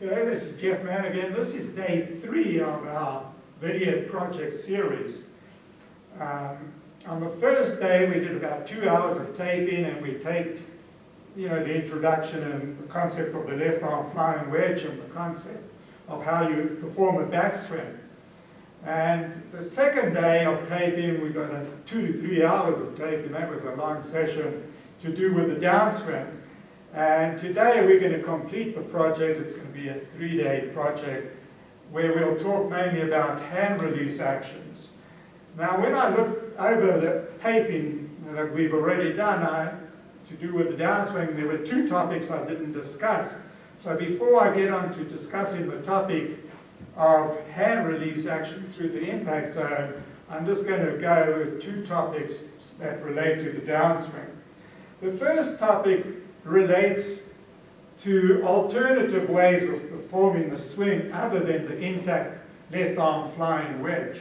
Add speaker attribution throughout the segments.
Speaker 1: Okay, this is Jeff Mann again. This is day 3 of our video project series. On the first day we did about 2 hours of taping, and we taped, the introduction and the concept of the left arm flying wedge and the concept of how you perform a backswing. And the second day of taping we got 2 to 3 hours of taping. That was a long session to do with the downswing. And today we're going to complete the project. It's going to be a 3-day project where we'll talk mainly about hand release actions. Now when I looked over the taping that we've already done to do with the downswing, there were 2 topics I didn't discuss. So before I get on to discussing the topic of hand release actions through the impact zone, I'm just going to go over 2 topics that relate to the downswing. The first topic relates to alternative ways of performing the swing other than the intact left arm flying wedge.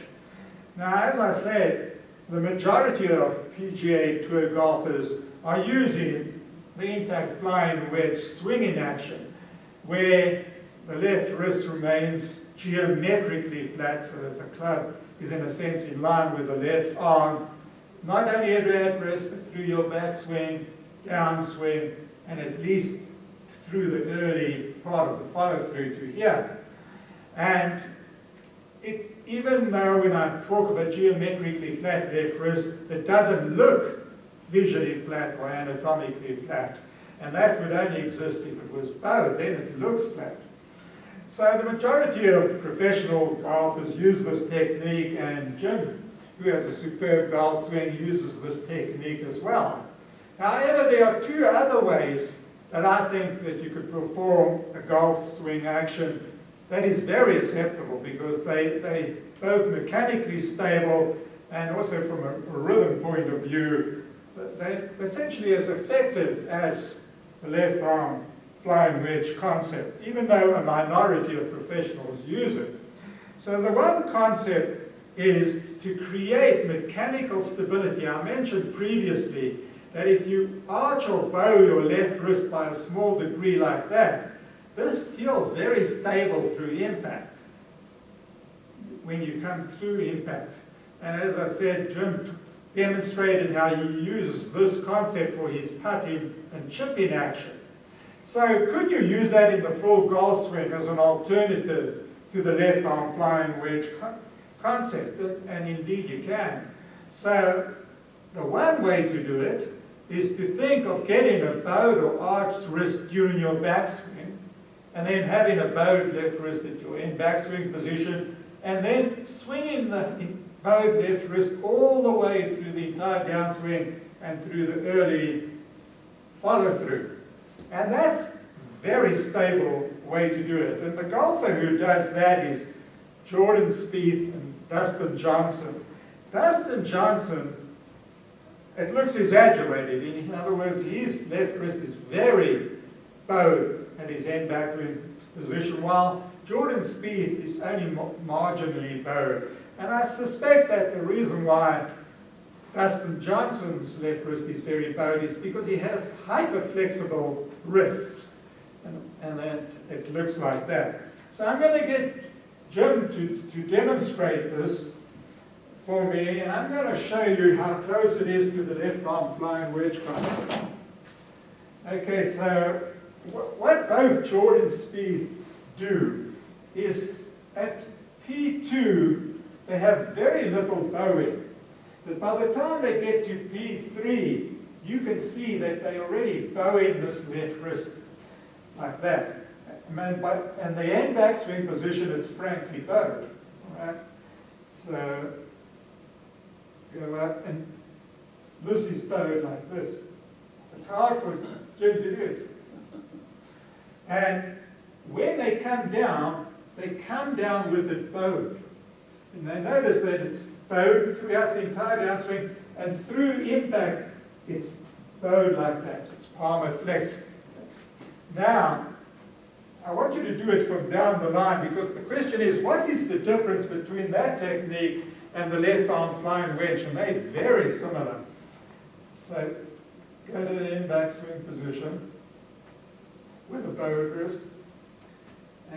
Speaker 1: Now, as I said, the majority of PGA Tour golfers are using the intact flying wedge swinging action, where the left wrist remains geometrically flat so that the club is in a sense in line with the left arm, not only at rest but through your backswing, downswing, and at least through the early part of the follow-through to here. And even though when I talk of a geometrically flat left wrist, it doesn't look visually flat or anatomically flat. And that would only exist if it was bowed, then it looks flat. So the majority of professional golfers use this technique, and Jim, who has a superb golf swing, uses this technique as well. However, there are 2 other ways that I think that you could perform a golf swing action that is very acceptable, because they both mechanically stable and also from a rhythm point of view, they're essentially as effective as the left arm flying wedge concept, even though a minority of professionals use it. So the one concept is to create mechanical stability. I mentioned previously that if you arch or bow your left wrist by a small degree like that, this feels very stable through impact when you come through impact. And as I said, Jim demonstrated how he uses this concept for his putting and chipping action. So could you use that in the full golf swing as an alternative to the left arm flying wedge concept? And indeed you can. So the one way to do it is to think of getting a bowed or arched wrist during your backswing, and then having a bowed left wrist at your end backswing position, and then swinging the bowed left wrist all the way through the entire downswing and through the early follow-through. And that's a very stable way to do it. And the golfer who does that is Jordan Spieth and Dustin Johnson. Dustin Johnson, it looks exaggerated. In other words, his left wrist is very bowed at his end backwing position, while Jordan Spieth is only marginally bowed. And I suspect that the reason why Dustin Johnson's left wrist is very bowed is because he has hyper-flexible wrists, and that it looks like that. So I'm going to get Jim to demonstrate this for me, and I'm going to show you how close it is to the left arm flying wedge concept. Okay, so what both Jordan Spieth do is at P2 they have very little bowing, but by the time they get to P3 you can see that they already bowing this left wrist like that. And the end backswing position, it's frankly bowed. All right? So go up, and this is bowed like this. It's hard for Jim to do it. And when they come down with it bowed. And they notice that it's bowed throughout the entire downswing, and through impact, it's bowed like that. It's palmar flex. Now, I want you to do it from down the line, because the question is, what is the difference between that technique and the left arm flying wedge? And they're very similar. So go to the end backswing position with a bowed wrist,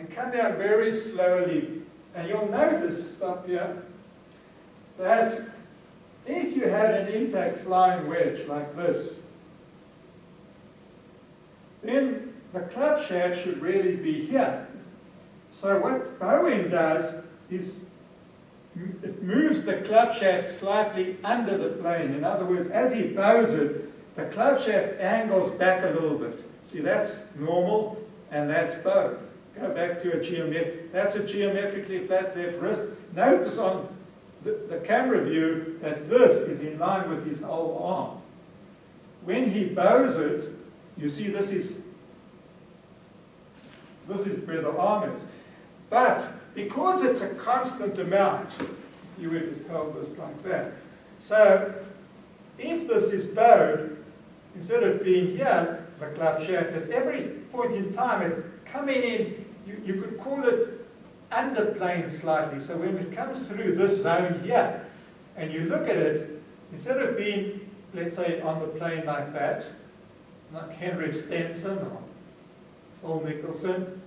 Speaker 1: and come down very slowly. And you'll notice, stop here, that if you had an impact flying wedge like this, then the club shaft should really be here. So what bowing does is it moves the club shaft slightly under the plane. In other words, as he bows it, the club shaft angles back a little bit. See, that's normal, and that's bowed. Go back to that's a geometrically flat left wrist. Notice on the camera view that this is in line with his whole arm. When he bows it, you see this is where the arm is. But because it's a constant amount, you would just hold this like that. So if this is bowed, instead of being here, the club shaft, at every point in time it's coming in, you could call it underplane slightly. So when it comes through this zone here, and you look at it, instead of being, let's say, on the plane like that, like Henrik Stenson or Phil Mickelson,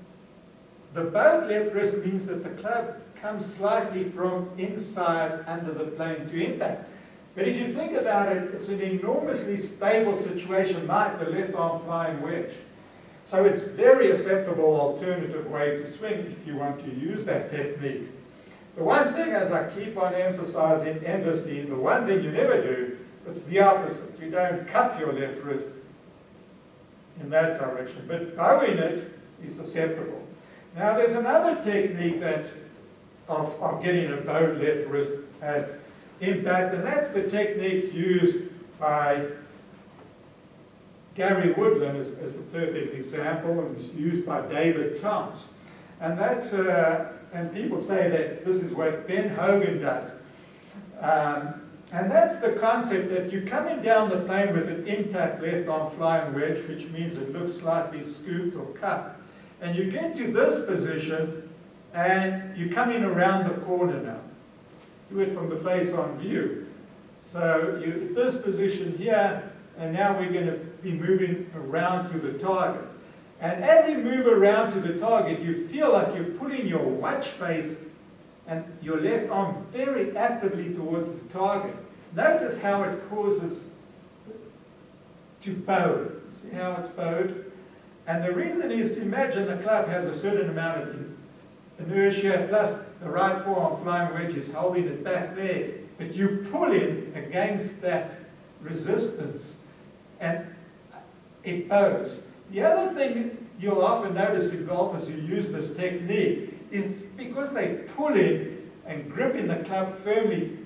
Speaker 1: the bowed left wrist means that the club comes slightly from inside under the plane to impact. But if you think about it, it's an enormously stable situation like the left arm flying wedge. So it's a very acceptable alternative way to swing if you want to use that technique. The one thing, as I keep on emphasizing endlessly, the one thing you never do, it's the opposite. You don't cup your left wrist in that direction. But bowing it is acceptable. Now there's another technique that of getting a bowed left wrist at impact, and that's the technique used by Gary Woodland as a perfect example, and it's used by David Toms. And and people say that this is what Ben Hogan does. And that's the concept that you're coming down the plane with an intact left arm flying wedge, which means it looks slightly scooped or cupped. And you get to this position, and you're coming around the corner now. Do it from the face-on view. So you're at this position here, and now we're going to be moving around to the target. And as you move around to the target, you feel like you're pulling your watch face and your left arm very actively towards the target. Notice how it causes to bow. See how it's bowed? And the reason is, imagine the club has a certain amount of inertia, plus the right forearm flying wedge is holding it back there. But you pull in against that resistance, and it bows. The other thing you'll often notice in golfers who use this technique is because they pull in and grip in the club firmly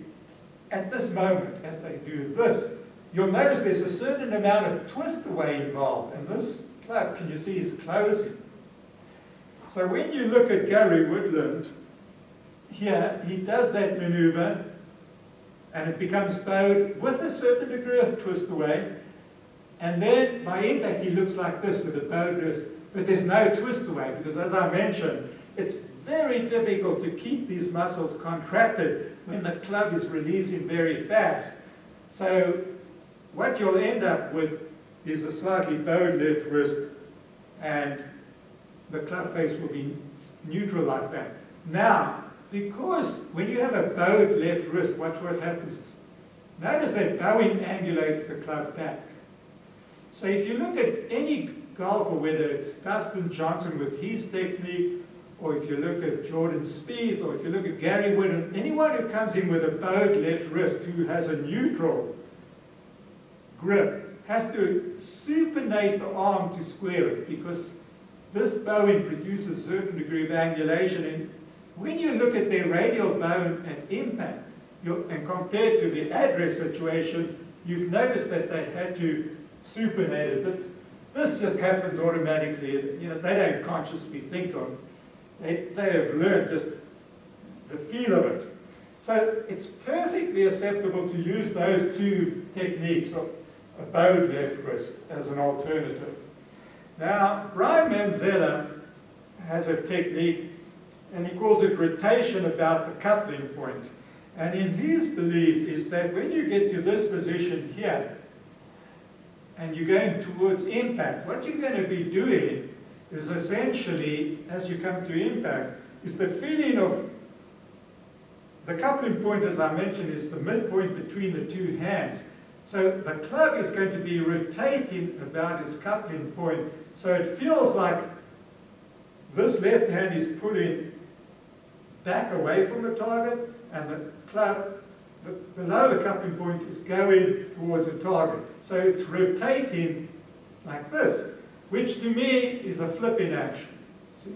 Speaker 1: at this moment as they do this, you'll notice there's a certain amount of twist away involved, and this club, can you see, is closing. So when you look at Gary Woodland, here he does that maneuver, and it becomes bowed with a certain degree of twist away, and then by impact he looks like this with a bowed wrist, but there's no twist away, because as I mentioned, it's very difficult to keep these muscles contracted when the club is releasing very fast. So what you'll end up with is a slightly bowed left wrist, and the club face will be neutral like that. Now, because when you have a bowed left wrist, watch what happens. Notice that bowing angulates the club back. So if you look at any golfer, whether it's Dustin Johnson with his technique, or if you look at Jordan Spieth, or if you look at Gary Woodland, anyone who comes in with a bowed left wrist who has a neutral grip has to supinate the arm to square it, because this bowing produces a certain degree of angulation. And when you look at their radial bone at impact, and compared to the address situation, you've noticed that they had to supinate it. But this just happens automatically. You know, they don't consciously think of it. They have learned just the feel of it. So it's perfectly acceptable to use those two techniques of a bowed left wrist as an alternative. Now, Brian Manzella has a technique, and he calls it rotation about the coupling point. And in his belief is that when you get to this position here, and you're going towards impact, what you're going to be doing is essentially, as you come to impact, is the feeling of the coupling point, as I mentioned, is the midpoint between the two hands. So the club is going to be rotating about its coupling point. So it feels like this left hand is pulling back away from the target, and the club below the coupling point is going towards the target. So it's rotating like this, which to me is a flipping action. See?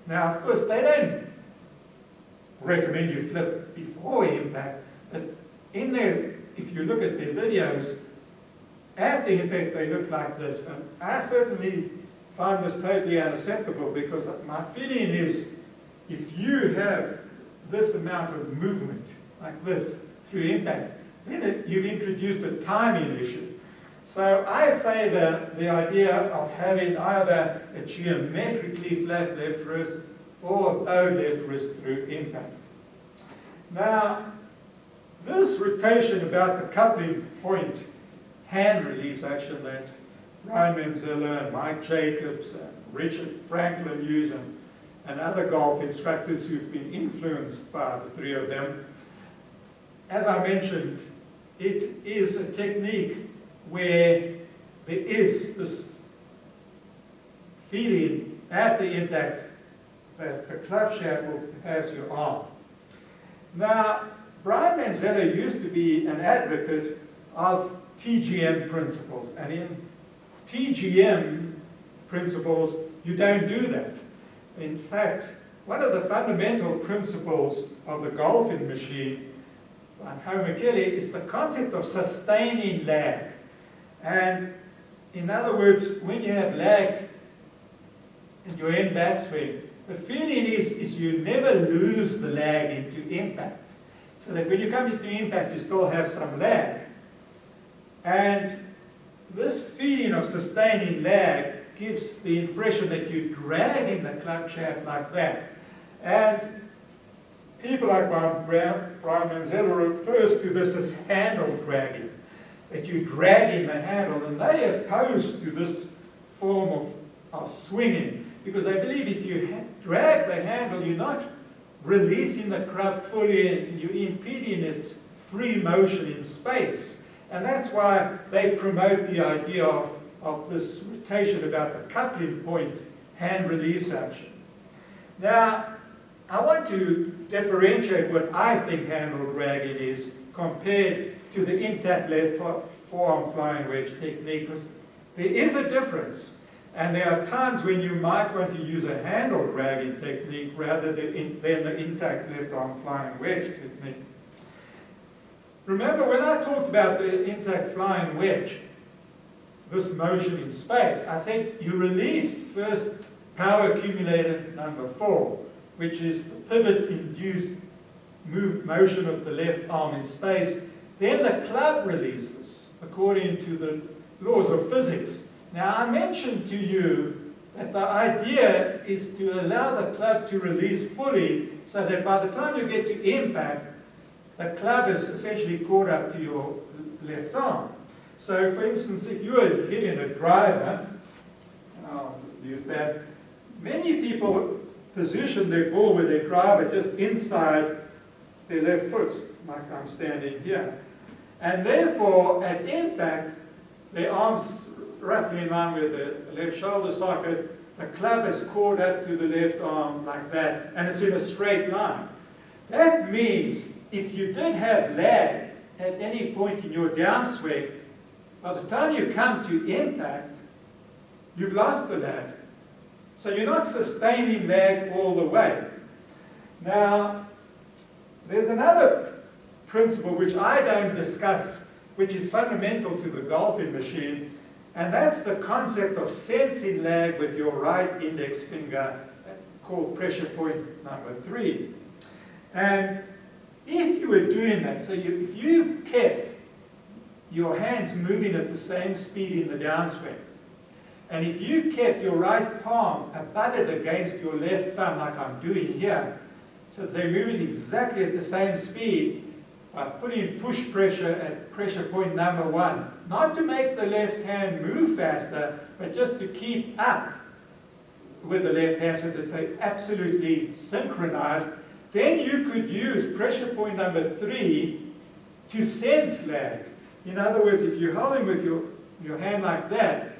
Speaker 1: Now, of course, they don't recommend you flip before impact, but in there, if you look at their videos, after impact they look like this. And I certainly find this totally unacceptable, because my feeling is if you have this amount of movement like this through impact, then you've introduced a timing issue. So I favor the idea of having either a geometrically flat left wrist or a bowed left wrist through impact. Now, this rotation about the coupling point hand release action that Brian Manzella and Mike Jacobs and Richard Franklin use, and other golf instructors who've been influenced by the three of them, as I mentioned, it is a technique where there is this feeling after impact that the club shaft will pass your arm. Now, Brian Manzella used to be an advocate of TGM principles, and in TGM principles, you don't do that. In fact, one of the fundamental principles of the golfing machine by Homer Kelly is the concept of sustaining lag. And in other words, when you have lag in your end backswing, the feeling is you never lose the lag into impact. So that when you come into impact, you still have some lag. And this feeling of sustaining lag gives the impression that you're dragging the club shaft like that. And people like Brian Manzella refers to this as handle dragging, that you're dragging the handle, and they oppose to this form of swinging, because they believe if you drag the handle, you're not releasing the club fully, and you're impeding its free motion in space. And that's why they promote the idea of this rotation about the coupling point hand release action. Now, I want to differentiate what I think handle dragging is compared to the intact left forearm flying wedge technique, because there is a difference. And there are times when you might want to use a handle dragging technique rather than the intact left arm flying wedge technique. Remember, when I talked about the intact flying wedge, this motion in space, I said you release first power accumulator number 4, which is the pivot-induced motion of the left arm in space. Then the club releases according to the laws of physics. Now, I mentioned to you that the idea is to allow the club to release fully, so that by the time you get to impact, the club is essentially caught up to your left arm. So, for instance, if you were hitting a driver, I'll just use that, many people position their ball with their driver just inside their left foot, like I'm standing here. And therefore, at impact, their arms roughly in line with the left shoulder socket, the club is caught up to the left arm like that, and it's in a straight line. That means if you did have lag at any point in your downswing, by the time you come to impact, you've lost the lag. So you're not sustaining lag all the way. Now, there's another principle which I don't discuss, which is fundamental to the golfing machine, and that's the concept of sensing lag with your right index finger, called pressure point number 3. And if you were doing that, so if you kept your hands moving at the same speed in the downswing, and if you kept your right palm abutted against your left thumb like I'm doing here, so they're moving exactly at the same speed, by putting push pressure at pressure point number 1, not to make the left hand move faster, but just to keep up with the left hand so that they're absolutely synchronized, then you could use pressure point number 3 to sense lag. In other words, if you're holding with your hand like that,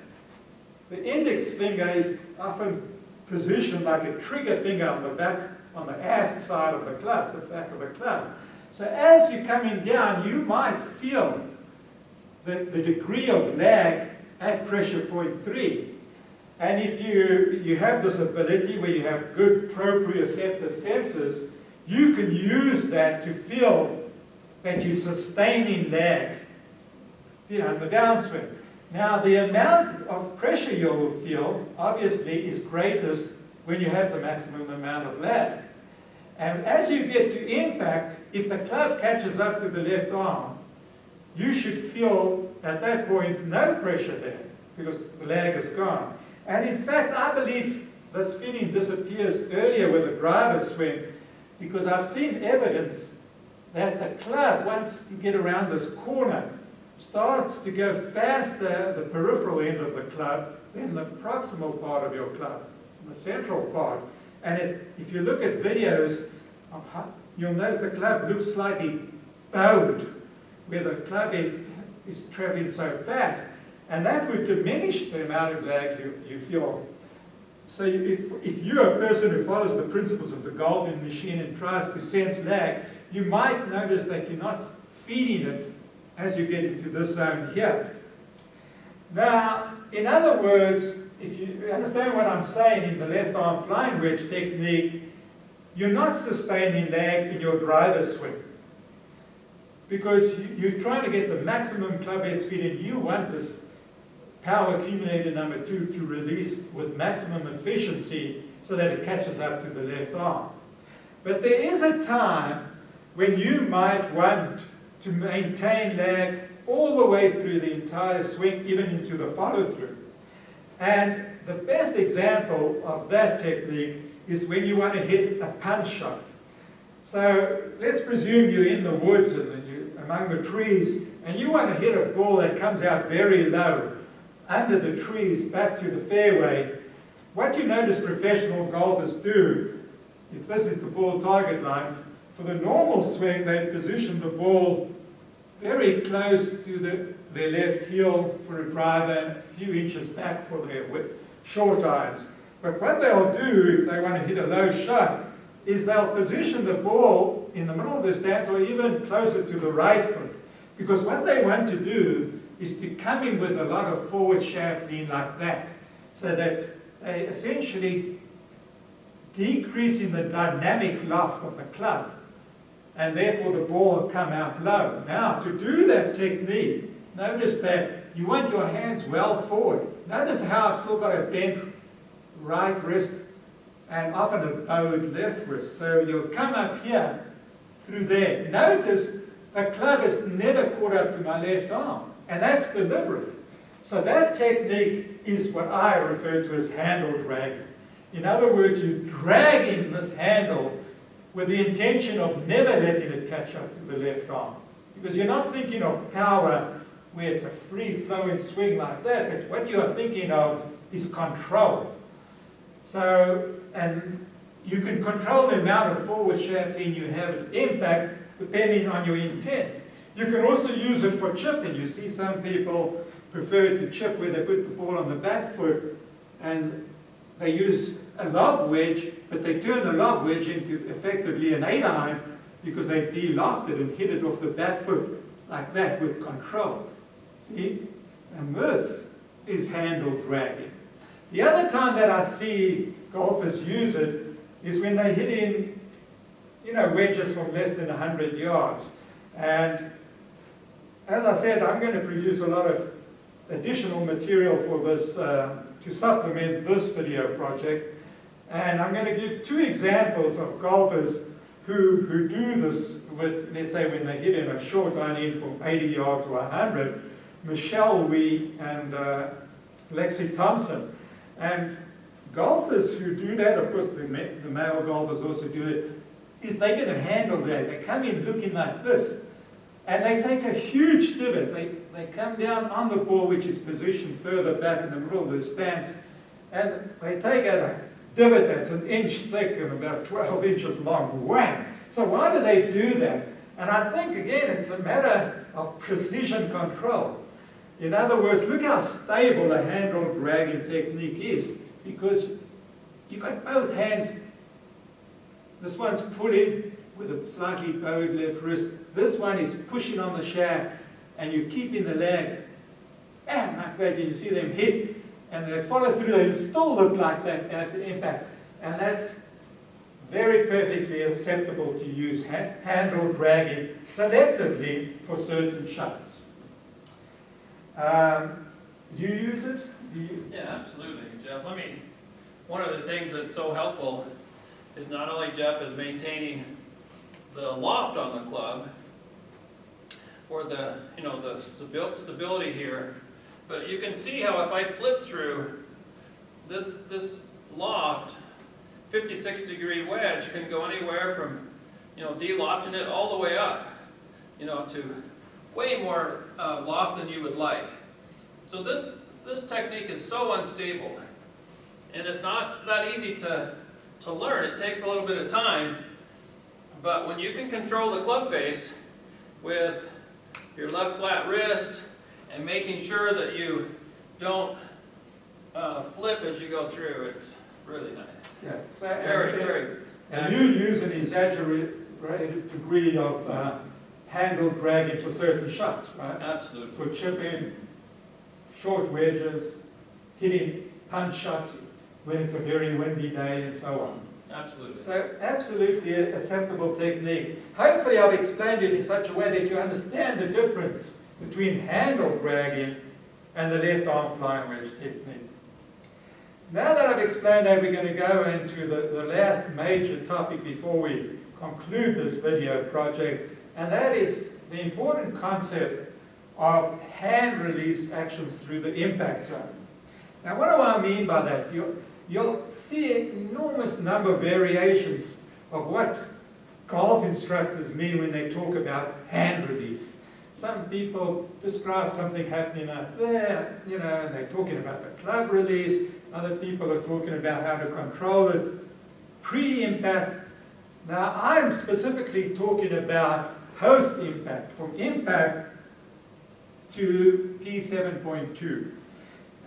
Speaker 1: the index finger is often positioned like a trigger finger on the back, on the aft side of the club, the back of the club. So as you're coming down, you might feel the degree of lag at pressure point 3. And if you have this ability where you have good proprioceptive senses, you can use that to feel that you're sustaining lag, in the downswing. Now, the amount of pressure you'll feel, obviously, is greatest when you have the maximum amount of lag. And as you get to impact, if the club catches up to the left arm, you should feel, at that point, no pressure there, because the lag is gone. And in fact, I believe this feeling disappears earlier with the driver's swing, because I've seen evidence that the club, once you get around this corner, starts to go faster, the peripheral end of the club, than the proximal part of your club, the central part. And if you look at videos, you'll notice the club looks slightly bowed, where the club head is traveling so fast. And that would diminish the amount of lag you feel. So if you're a person who follows the principles of the golfing machine and tries to sense lag, you might notice that you're not feeding it as you get into this zone here. Now, in other words, if you understand what I'm saying in the left arm flying wedge technique, you're not sustaining lag in your driver's swing, because you're trying to get the maximum club head speed, and you want this power accumulator number 2 to release with maximum efficiency so that it catches up to the left arm. But there is a time when you might want to maintain lag all the way through the entire swing, even into the follow-through. And the best example of that technique is when you want to hit a punch shot. So let's presume you're in the woods and you're among the trees, and you want to hit a ball that comes out very low under the trees back to the fairway. What you notice professional golfers do, if this is the ball target line, for the normal swing, they position the ball very close to their left heel for a driver and a few inches back for their short irons. But what they'll do if they want to hit a low shot is they'll position the ball in the middle of the stance or even closer to the right foot. Because what they want to do is to come in with a lot of forward shaft lean like that, so that they essentially decreasing the dynamic loft of the club, and therefore the ball will come out low. Now, to do that technique, notice that you want your hands well forward. Notice how I've still got a bent right wrist and often a bowed left wrist. So you'll come up here through there. Notice the club is never caught up to my left arm, and that's deliberate. So that technique is what I refer to as handle dragging. In other words, you're dragging this handle with the intention of never letting it catch up to the left arm. Because you're not thinking of power where it's a free-flowing swing like that, but what you are thinking of is control. So, and you can control the amount of forward shaft lean you have at impact depending on your intent. You can also use it for chipping. You see some people prefer to chip where they put the ball on the back foot and they use a lob wedge, but they turn the lob wedge into effectively an 8-iron because they've de-lofted and hit it off the back foot like that with control. See? And this is handle dragging. The other time that I see golfers use it is when they hit in, wedges from less than 100 yards. And as I said, I'm going to produce a lot of additional material for this to supplement this video project. And I'm going to give 2 examples of golfers who do this with, let's say, when they hit in a short iron in from 80 yards or 100, Michelle Wee and Lexi Thompson. And golfers who do that, of course the male golfers also do it, is they get a handle there. They come in looking like this, and they take a huge divot. They come down on the ball, which is positioned further back in the middle of the stance, and they take a divot that's an inch thick and about 12 inches long, wham! So why do they do that? And I think, again, it's a matter of precision control. In other words, look how stable a handle dragging technique is, because you've got both hands. This one's pulling with a slightly bowed left wrist. This one is pushing on the shaft, and you're keeping the leg, bam, like that. You see them hit, and they follow through. They still look like that after impact. And that's very perfectly acceptable to use handle dragging selectively for certain shots. Do you use it?
Speaker 2: Yeah, absolutely, Jeff. One of the things that's so helpful is not only, Jeff, is maintaining the loft on the club, or the stability here, but you can see how if I flip through this loft, 56-degree wedge can go anywhere from de-lofting it all the way up, to way more loft than you would like. So this technique is so unstable, and it's not that easy to learn. It takes a little bit of time, but when you can control the club face with your left flat wrist and making sure that you don't flip as you go through, it's really nice.
Speaker 1: Yeah. So,
Speaker 2: Very.
Speaker 1: And you use an exaggerated degree of handle dragging for certain shots, right?
Speaker 2: Absolutely.
Speaker 1: For chipping, short wedges, hitting punch shots when it's a very windy day, and so on.
Speaker 2: Absolutely.
Speaker 1: So absolutely a acceptable technique. Hopefully I've explained it in such a way that you understand the difference between handle dragging and the left arm flying wedge technique. Now that I've explained that, we're going to go into the last major topic before we conclude this video project, and that is the important concept of hand release actions through the impact zone. Now what do I mean by that? You'll see an enormous number of variations of what golf instructors mean when they talk about hand release. Some people describe something happening up there, and they're talking about the club release. Other people are talking about how to control it pre-impact. Now, I'm specifically talking about post-impact, from impact to P7.2.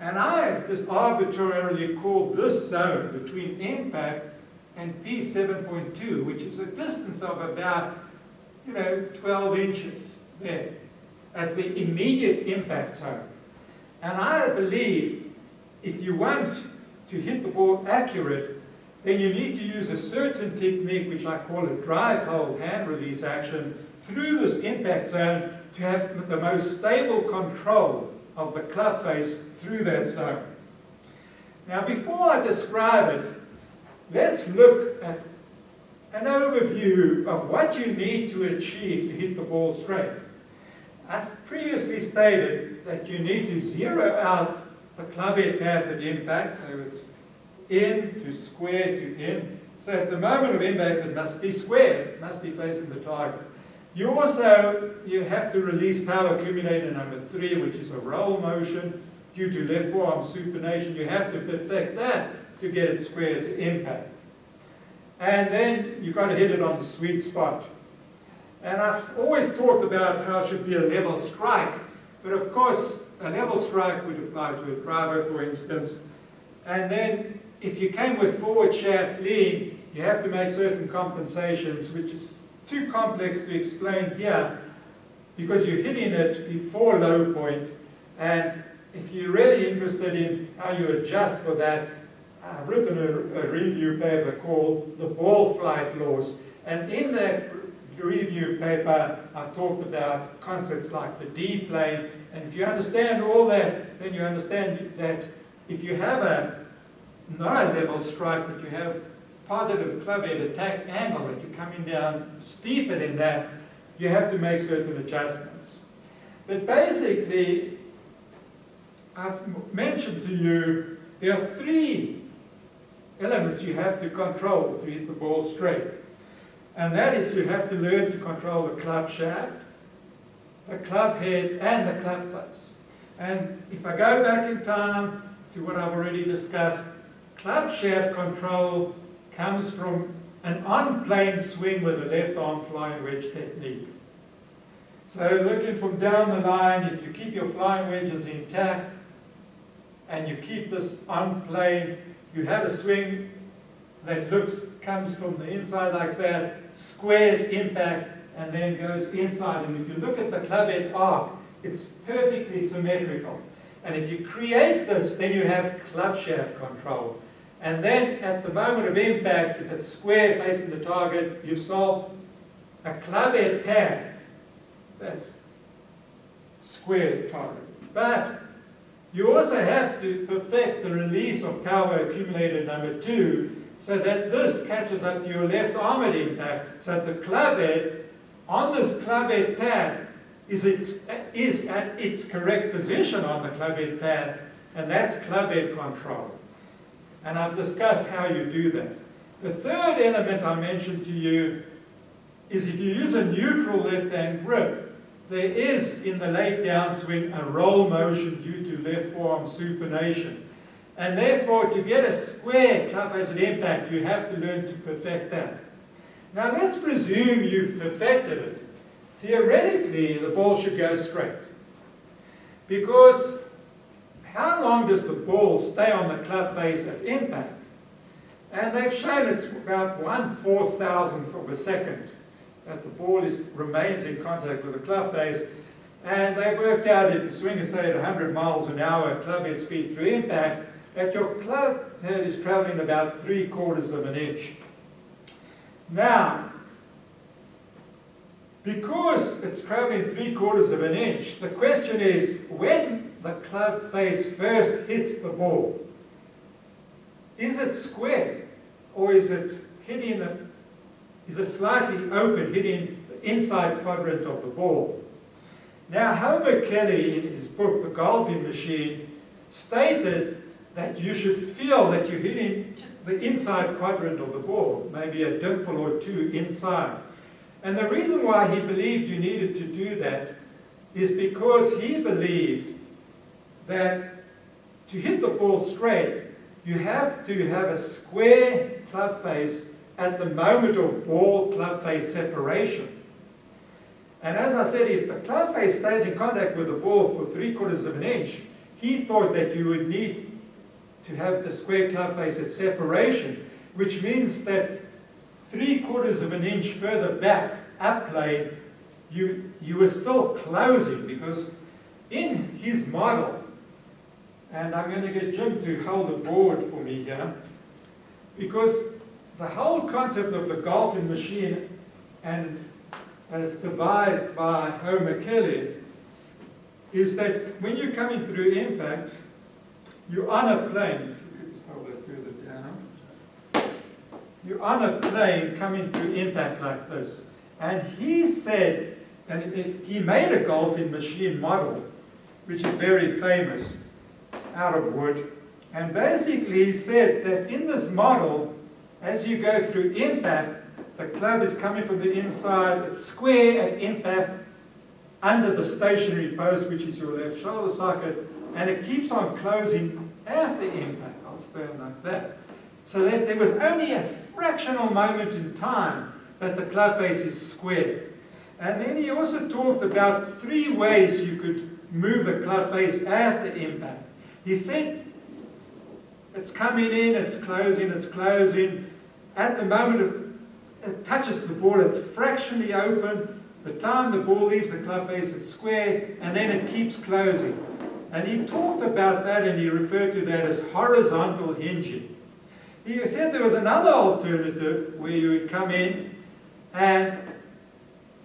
Speaker 1: And I've just arbitrarily called this zone between impact and P7.2, which is a distance of about, 12 inches there, as the immediate impact zone. And I believe if you want to hit the ball accurate, then you need to use a certain technique, which I call a drive hold hand release action, through this impact zone to have the most stable control of the club face through that zone. Now, before I describe it, let's look at an overview of what you need to achieve to hit the ball straight. As previously stated, that you need to zero out the club head path at impact, so it's in to square to in. So at the moment of impact, it must be square, it must be facing the target. You have to release power accumulator number 3, which is a roll motion due to left forearm supination. You have to perfect that to get it square to impact. And then you've got to hit it on the sweet spot. And I've always talked about how it should be a level strike, but of course a level strike would apply to a driver, for instance. And then if you came with forward shaft lean, you have to make certain compensations, which is too complex to explain here, because you're hitting it before low point. And if you're really interested in how you adjust for that, I've written a review paper called The Ball Flight Laws. And in that review paper, I've talked about concepts like the D-plane. And if you understand all that, then you understand that if you have not a level strike, but you have positive club head attack angle, that you're coming down steeper than that, you have to make certain adjustments. But basically, I've mentioned to you, there are 3 elements you have to control to hit the ball straight. And that is, you have to learn to control the club shaft, the club head, and the club face. And if I go back in time, to what I've already discussed, club shaft control comes from an on-plane swing with a left arm flying wedge technique. So looking from down the line, if you keep your flying wedges intact and you keep this on plane, you have a swing that comes from the inside like that, squared impact, and then goes inside. And if you look at the club head arc, it's perfectly symmetrical. And if you create this, then you have club shaft control. And then at the moment of impact, if it's square facing the target, you've solved a club head path that's square target. But you also have to perfect the release of power accumulator number 2 so that this catches up to your left arm at impact, so that the club head on this club head path is at its correct position on the club head path, and that's club head control. And I've discussed how you do that. The third element I mentioned to you is if you use a neutral left-hand grip, there is in the late downswing a roll motion due to left forearm supination. And therefore, to get a square club face at impact, you have to learn to perfect that. Now let's presume you've perfected it. Theoretically, the ball should go straight. Because how long does the ball stay on the club face at impact? And they've shown it's about 1/4000th of a second that the ball remains in contact with the club face. And they've worked out if you swing a say at 100 miles an hour club head speed through impact, that your club head is traveling about 3/4 of an inch. Now, because it's traveling 3/4 of an inch, the question is, when the club face first hits the ball, is it square or is it slightly open, hitting the inside quadrant of the ball? Now, Homer Kelly, in his book, The Golfing Machine, stated that you should feel that you're hitting the inside quadrant of the ball, maybe a dimple or two inside. And the reason why he believed you needed to do that is because he believed that to hit the ball straight, you have to have a square club face at the moment of ball club face separation. And as I said, if the club face stays in contact with the ball for 3/4 of an inch, he thought that you would need to have the square club face at separation, which means that 3/4 of an inch further back, up plane, you were still closing, because in his model, and I'm going to get Jim to hold the board for me here, because the whole concept of the golfing machine, and as devised by Homer Kelly, is that when you're coming through impact, you're on a plane. If you could just hold that further down. You're on a plane coming through impact like this. And he said, and if he made a golfing machine model, which is very famous, out of wood, and basically he said that in this model, as you go through impact, the club is coming from the inside, it's square at impact, under the stationary post, which is your left shoulder socket, and it keeps on closing after impact. I'll stand like that. So that there was only a fractional moment in time that the club face is square. And then he also talked about 3 ways you could move the club face after impact. He said it's coming in, it's closing, it's closing. At the moment it touches the ball, it's fractionally open. The time the ball leaves the club face, it's square, and then it keeps closing. And he talked about that, and he referred to that as horizontal hinging. He said there was another alternative where you would come in and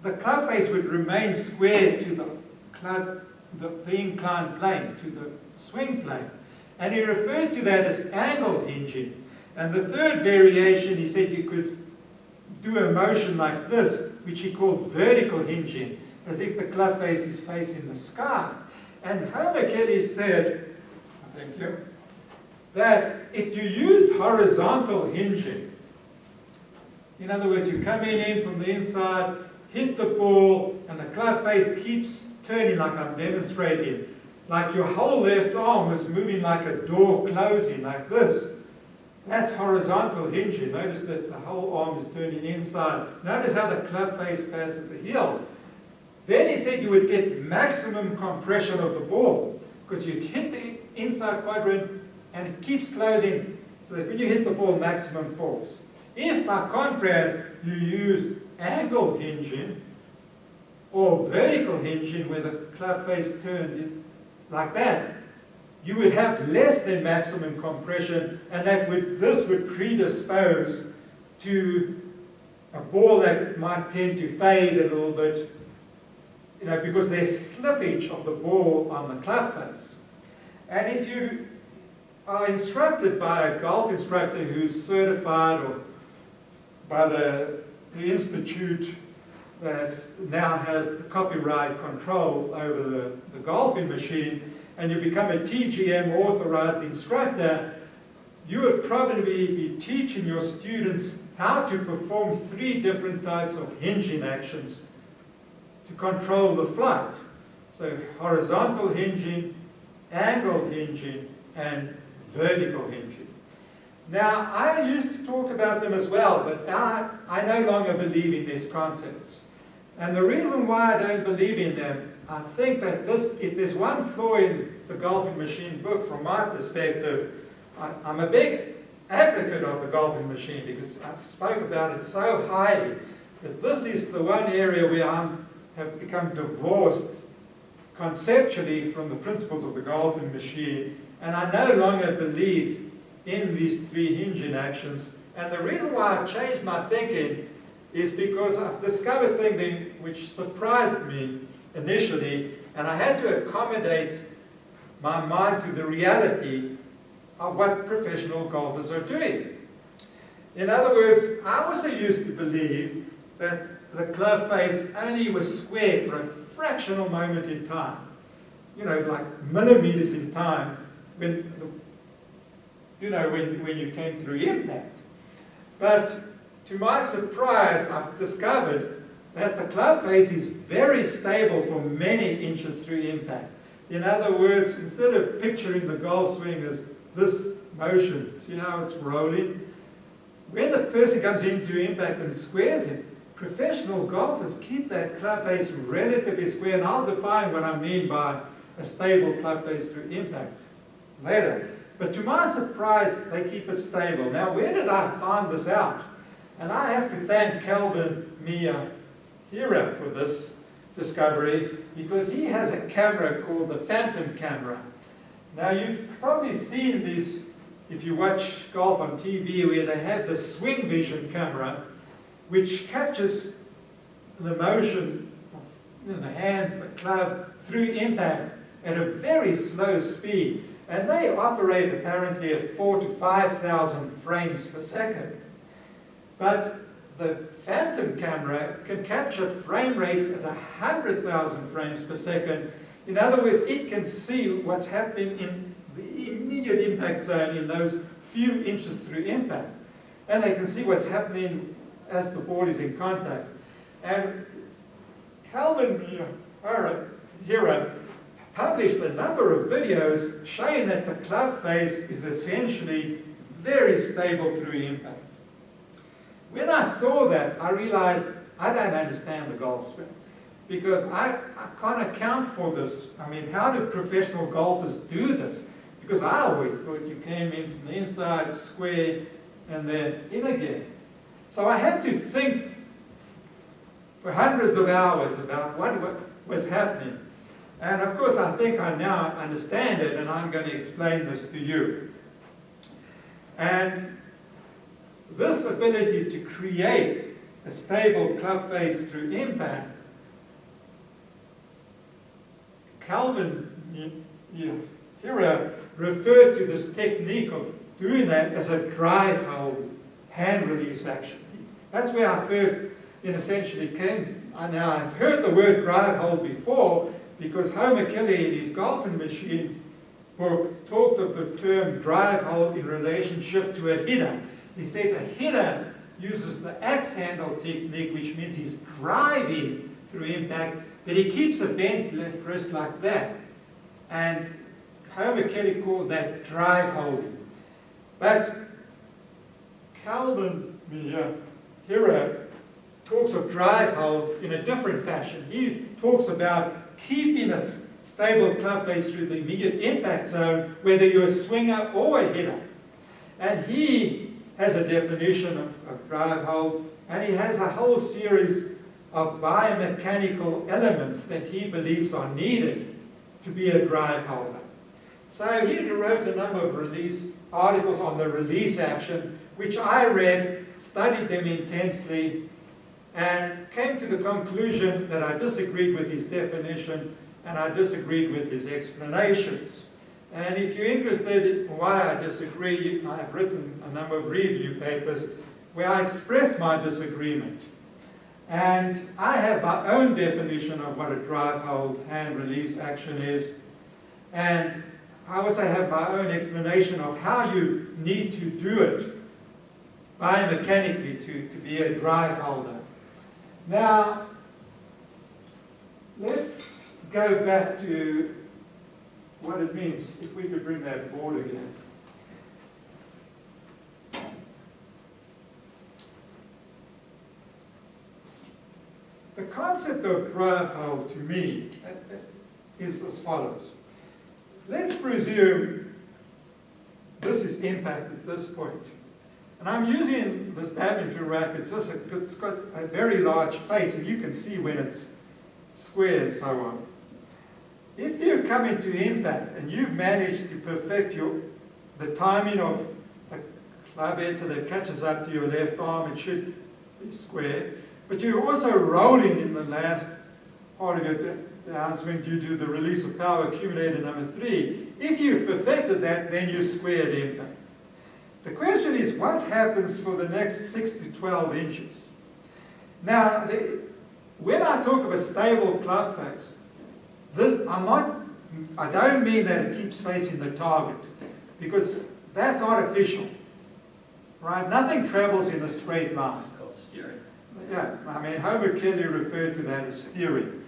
Speaker 1: the club face would remain square to the inclined plane, to the swing plane. And he referred to that as angle hinging. And the third variation, he said you could do a motion like this, which he called vertical hinging, as if the club face is facing the sky. And Homer Kelly said, thank you, that if you used horizontal hinging, in other words, you're coming in from the inside, hit the ball, and the club face keeps turning like I'm demonstrating, like your whole left arm was moving like a door closing, like this. That's horizontal hinging. Notice that the whole arm is turning inside. Notice how the club face passes the heel. Then he said you would get maximum compression of the ball because you'd hit the inside quadrant and it keeps closing so that when you hit the ball, maximum force. If by contrast you use angle hinging or vertical hinging where the club face turned like that, you would have less than maximum compression, and this would predispose to a ball that might tend to fade a little bit, because there's slippage of the ball on the club face. And if you are instructed by a golf instructor who's certified or by the institute that now has the copyright control over the golfing machine, and you become a TGM authorized instructor, you would probably be teaching your students how to perform 3 different types of hinging actions to control the flight. So horizontal hinging, angle hinging, and vertical hinging. Now, I used to talk about them as well, but I no longer believe in these concepts. And the reason why I don't believe in them, I think that if there's one flaw in the golfing machine book, from my perspective, I'm a big advocate of the golfing machine because I've spoke about it so highly, that this is the one area where I have become divorced conceptually from the principles of the golfing machine, and I no longer believe in these 3 hinging actions. And the reason why I've changed my thinking is because I've discovered something which surprised me initially, and I had to accommodate my mind to the reality of what professional golfers are doing. In other words, I also used to believe that the club face only was square for a fractional moment in time, like millimeters in time when you came through impact. But to my surprise, I've discovered that the club face is very stable for many inches through impact. In other words, instead of picturing the golf swing as this motion, see how it's rolling? When the person comes into impact and squares it, professional golfers keep that club face relatively square, and I'll define what I mean by a stable club face through impact later. But to my surprise, they keep it stable. Now, where did I find this out? And I have to thank Calvin Mia-Hira for this discovery, because he has a camera called the Phantom camera. Now, you've probably seen these if you watch golf on TV, where they have the swing vision camera, which captures the motion of the hands, the club, through impact at a very slow speed. And they operate apparently at 4,000 to 5,000 frames per second. But the Phantom camera can capture frame rates at 100,000 frames per second. In other words, it can see what's happening in the immediate impact zone in those few inches through impact. And they can see what's happening as the ball is in contact. And Calvin Hira published a number of videos showing that the club face is essentially very stable through impact. When I saw that, I realized I don't understand the golf swing, because I can't account for this. I mean, how do professional golfers do this? Because I always thought you came in from the inside, square, and then in again. So I had to think for hundreds of hours about what was happening. And of course, I think I now understand it, and I'm going to explain this to you. And this ability to create a stable club face through impact, Calvin Hira referred to this technique of doing that as a drive hold hand release action. That's where I first, essentially came. Now, I've heard the word drive hold before, because Homer Kelly in his golfing machine book talked of the term drive hold in relationship to a hitter. He said a hitter uses the axe handle technique, which means he's driving through impact, but he keeps a bent left wrist like that. And Homer Kelly called that drive holding. But Calvin Hero talks of drive hold in a different fashion. He talks about keeping a stable club face through the immediate impact zone, whether you're a swinger or a hitter. And he has a definition of drive hold, and he has a whole series of biomechanical elements that he believes are needed to be a drive holder. So he wrote a number of release articles on the release action, which I read, studied them intensely, and came to the conclusion that I disagreed with his definition and I disagreed with his explanations. And if you're interested in why I disagree, I've written a number of review papers where I express my disagreement. And I have my own definition of what a drive hold hand release action is. And I also have my own explanation of how you need to do it biomechanically to be a drive holder. Now, let's go back to what it means, if we could bring that board again. The concept of drive hold to me is as follows. Let's presume this is impact at this point. And I'm using this badminton racket, it's got a very large face, and you can see when it's square and so on. If you come into impact and you've managed to perfect the timing of the club head so that it catches up to your left arm, it should be square, but you're also rolling in the last part of your downswing due to the release of power accumulator number 3. If you've perfected that, then you're square at impact. The question is, what happens for the next 6 to 12 inches? Now, when I talk of a stable club face, I don't mean that it keeps facing the target, because that's artificial, right? Nothing travels in a straight line.
Speaker 2: It's called steering.
Speaker 1: Yeah, I mean, Homer Kelly referred to that as steering.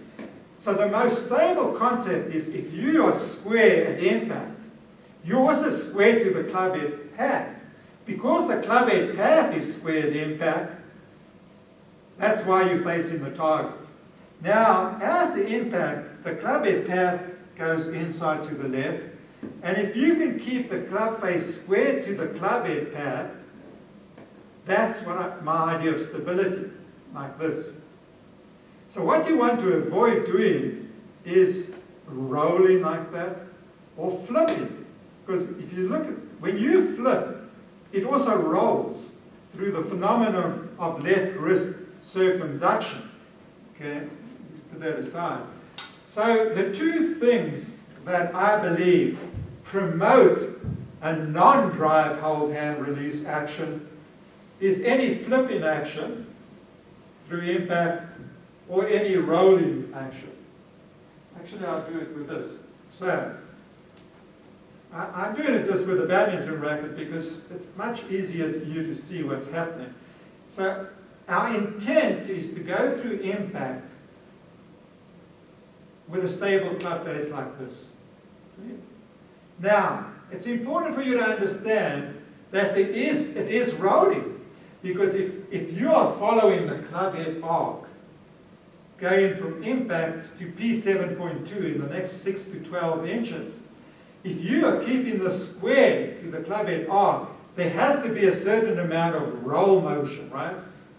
Speaker 1: So the most stable concept is if you are square at impact, you're also square to the club head path. Because the club head path is square at impact, that's why you're facing the target. Now, after impact, the club head path goes inside to the left, and if you can keep the club face square to the club head path, that's my idea of stability, like this. So what you want to avoid doing is rolling like that or flipping. Because if you look at, when you flip, it also rolls through the phenomenon of left wrist circumduction. Okay, put that aside. So the two things that I believe promote a non-drive hold hand release action is any flipping action through impact or any rolling action. Actually, I'll do it with this. So, I'm doing it just with a badminton racket because it's much easier for you to see what's happening. So, our intent is to go through impact with a stable club face like this. See? Now, it's important for you to understand that it is rolling, because if you are following the club head arc, going from impact to P7.2 in the next 6 to 12 inches, if you are keeping the square to the club head arc, there has to be a certain amount of roll motion, right?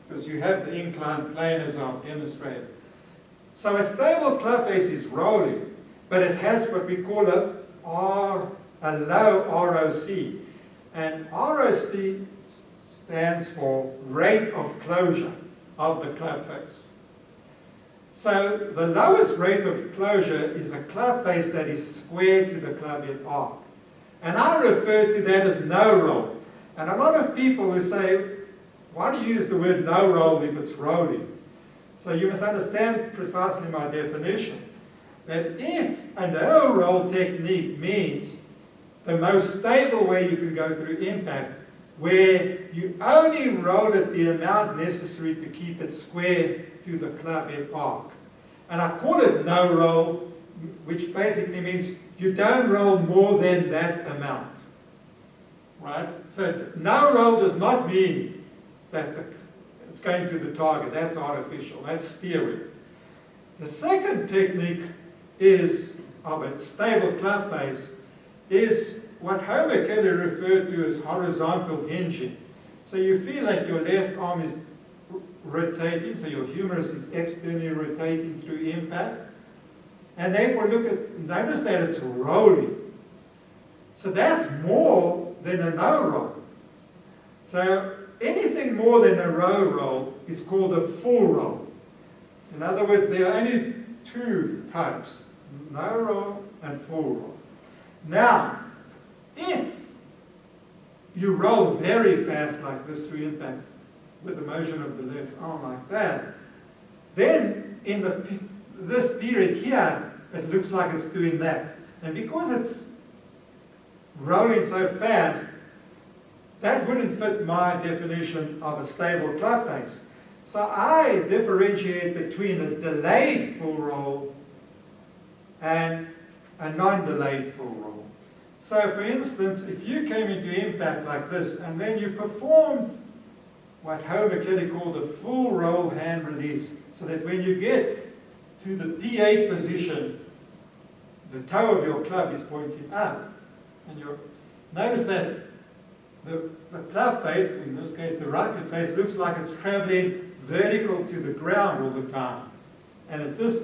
Speaker 1: Because you have the inclined plane as I've demonstrated. So a stable club face is rolling, but it has what we call a low ROC. And ROC stands for rate of closure of the club face. So the lowest rate of closure is a club face that is square to the club head arc. And I refer to that as no roll. And a lot of people will say, why do you use the word no roll if it's rolling? So you must understand precisely my definition. That if a no roll technique means the most stable way you can go through impact, where you only roll it the amount necessary to keep it square to the club head arc. And I call it no roll which basically means you don't roll more than that amount. Right? So no roll does not mean that it's going to the target. That's artificial. That's steering. The second technique is, of a stable club face, is what Homer Kelly referred to as horizontal hinging. So you feel like your left arm is rotating, so your humerus is externally rotating through impact. And therefore notice that it's rolling. So that's more than a no roll. So anything more than a roll is called a full roll. In other words, there are only two types, no roll and full roll. Now, if you roll very fast like this through impact with the motion of the left arm like that, then in this period here, it looks like it's doing that. And because it's rolling so fast, that wouldn't fit my definition of a stable club face. So I differentiate between a delayed full roll and a non-delayed full roll. So for instance, if you came into impact like this and then you performed what Homer Kelly called a full roll hand release, so that when you get to the P8 position, the toe of your club is pointing up. And notice that the club face, in this case the racket face, looks like it's traveling vertical to the ground all the time. And at this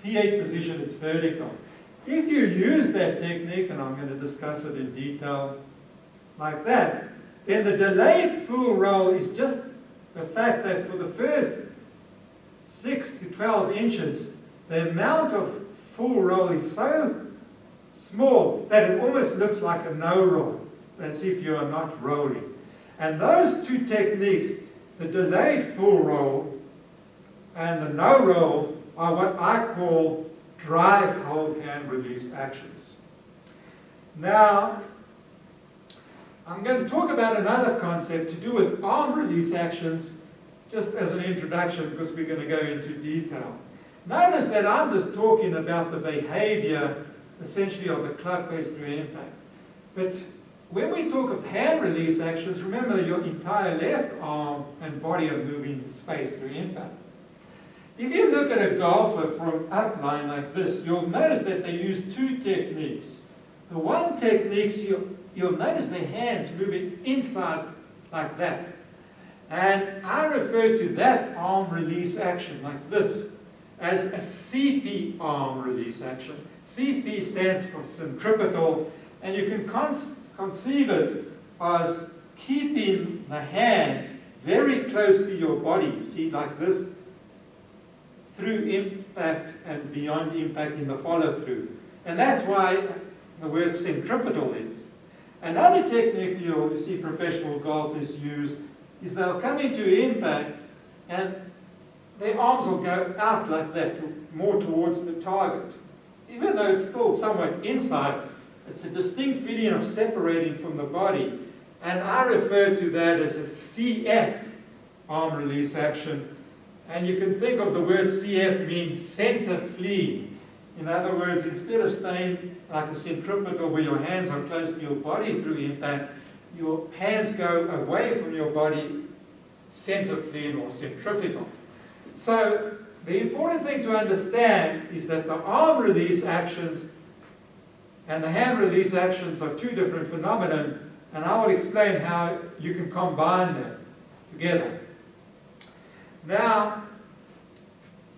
Speaker 1: P8 position, it's vertical. If you use that technique, and I'm going to discuss it in detail like that, then the delayed full roll is just the fact that for the first 6 to 12 inches, the amount of full roll is so small that it almost looks like a no roll, as if you are not rolling. And those two techniques, the delayed full roll and the no roll, are what I call drive, hold, hand release actions. Now, I'm going to talk about another concept to do with arm release actions, just as an introduction, because we're going to go into detail. Notice that I'm just talking about the behavior, essentially, of the club face through impact. But when we talk of hand release actions, remember your entire left arm and body are moving in space through impact. If you look at a golfer from upline like this, you'll notice that they use two techniques. The one technique, you'll notice their hands moving inside like that. And I refer to that arm release action like this as a CP arm release action. CP stands for centripetal, and you can conceive it as keeping the hands very close to your body, see, like this, through impact and beyond impact in the follow-through. And that's why the word centripetal is. Another technique you'll see professional golfers use is they'll come into impact and their arms will go out like that, more towards the target. Even though it's still somewhat inside, it's a distinct feeling of separating from the body. And I refer to that as a CF arm release action. And you can think of the word CF means center fleeing. In other words, instead of staying like a centripetal where your hands are close to your body through impact, your hands go away from your body, center fleeing or centrifugal. So the important thing to understand is that the arm release actions and the hand release actions are two different phenomena, and I will explain how you can combine them together. Now,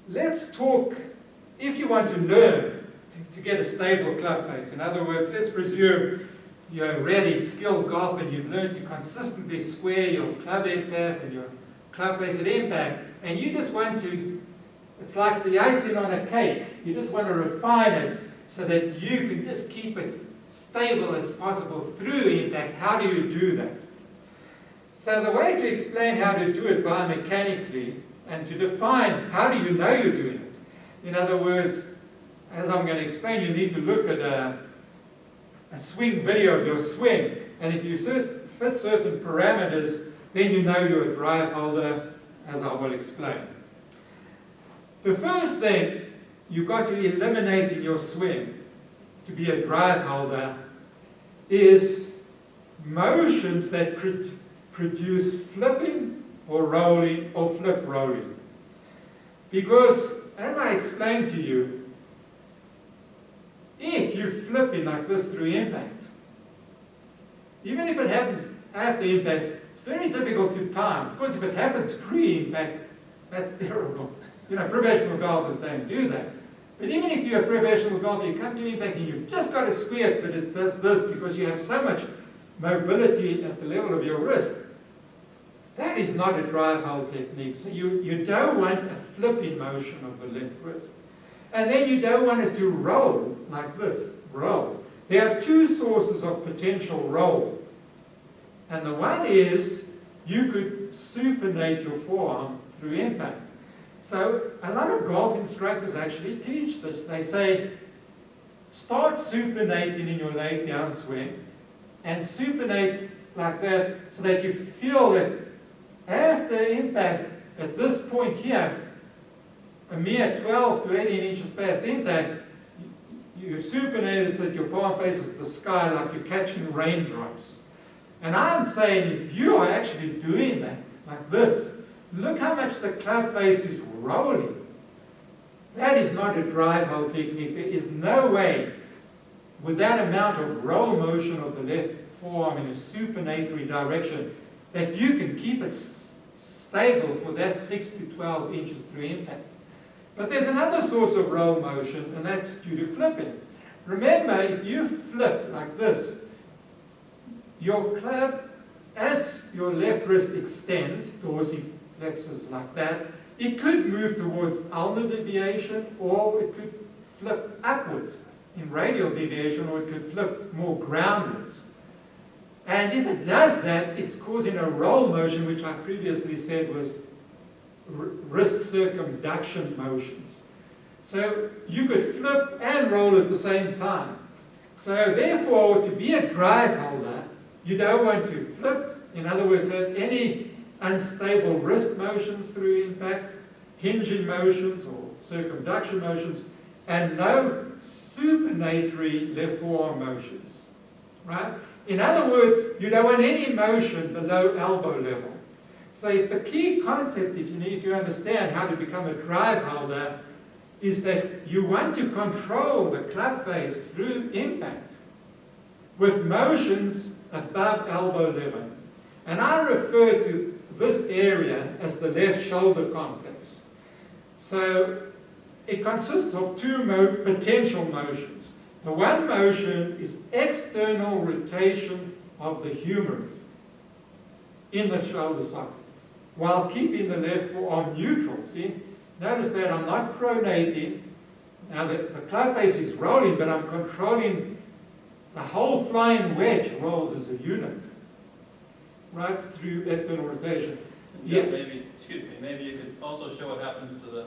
Speaker 1: let's talk, if you want to learn to get a stable club face. In other words, let's presume you're a really skilled golfer and you've learned to consistently square your club head path and your club face at impact, and you just want to, it's like the icing on a cake, you just want to refine it so that you can just keep it stable as possible through impact. How do you do that? So the way to explain how to do it biomechanically and to define how do you know you're doing it. In other words, as I'm going to explain, you need to look at a swing video of your swing, and if you fit certain parameters, then you know you're a drive holder, as I will explain. The first thing you've got to eliminate in your swing to be a drive holder is motions that produce flipping or rolling or flip rolling. Because, as I explained to you, if you're flipping like this through impact, even if it happens after impact, it's very difficult to time. Of course, if it happens pre-impact, that's terrible. You know, professional golfers don't do that. But even if you're a professional golfer, you come to impact and you've just got a square, but it does this because you have so much mobility at the level of your wrist. That is not a drive hole technique. So you don't want a flipping motion of the left wrist. And then you don't want it to roll like this, roll. There are two sources of potential roll. And the one is you could supinate your forearm through impact. So a lot of golf instructors actually teach this. They say, start supinating in your late downswing and supinate like that so that you feel that after impact, at this point here, a mere 12 to 18 inches past impact, you've supinated so that your palm faces the sky like you're catching raindrops. And I'm saying if you are actually doing that, like this, look how much the club face is rolling. That is not a drive hole technique. There is no way, with that amount of roll motion of the left forearm in a supinatory direction, that you can keep it stable for that 6 to 12 inches through impact. But there's another source of roll motion, and that's due to flipping. Remember, if you flip like this, your club, as your left wrist extends, dorsiflexes like that, it could move towards ulnar deviation, or it could flip upwards in radial deviation, or it could flip more groundwards. And if it does that, it's causing a roll motion, which I previously said was wrist circumduction motions. So you could flip and roll at the same time. So therefore, to be a drive holder, you don't want to flip, in other words, have any unstable wrist motions through impact, hinging motions or circumduction motions, and no supinatory left forearm motions, right? In other words, you don't want any motion below elbow level. So if the key concept, if you need to understand how to become a drive holder, is that you want to control the club face through impact with motions above elbow level. And I refer to this area as the left shoulder complex. So it consists of two potential motions. The one motion is external rotation of the humerus in the shoulder socket, while keeping the left forearm neutral. See? Notice that I'm not pronating. Now the club face is rolling, but I'm controlling the whole flying wedge rolls as a unit, right through external rotation.
Speaker 2: Yeah. Maybe you could also show what happens to the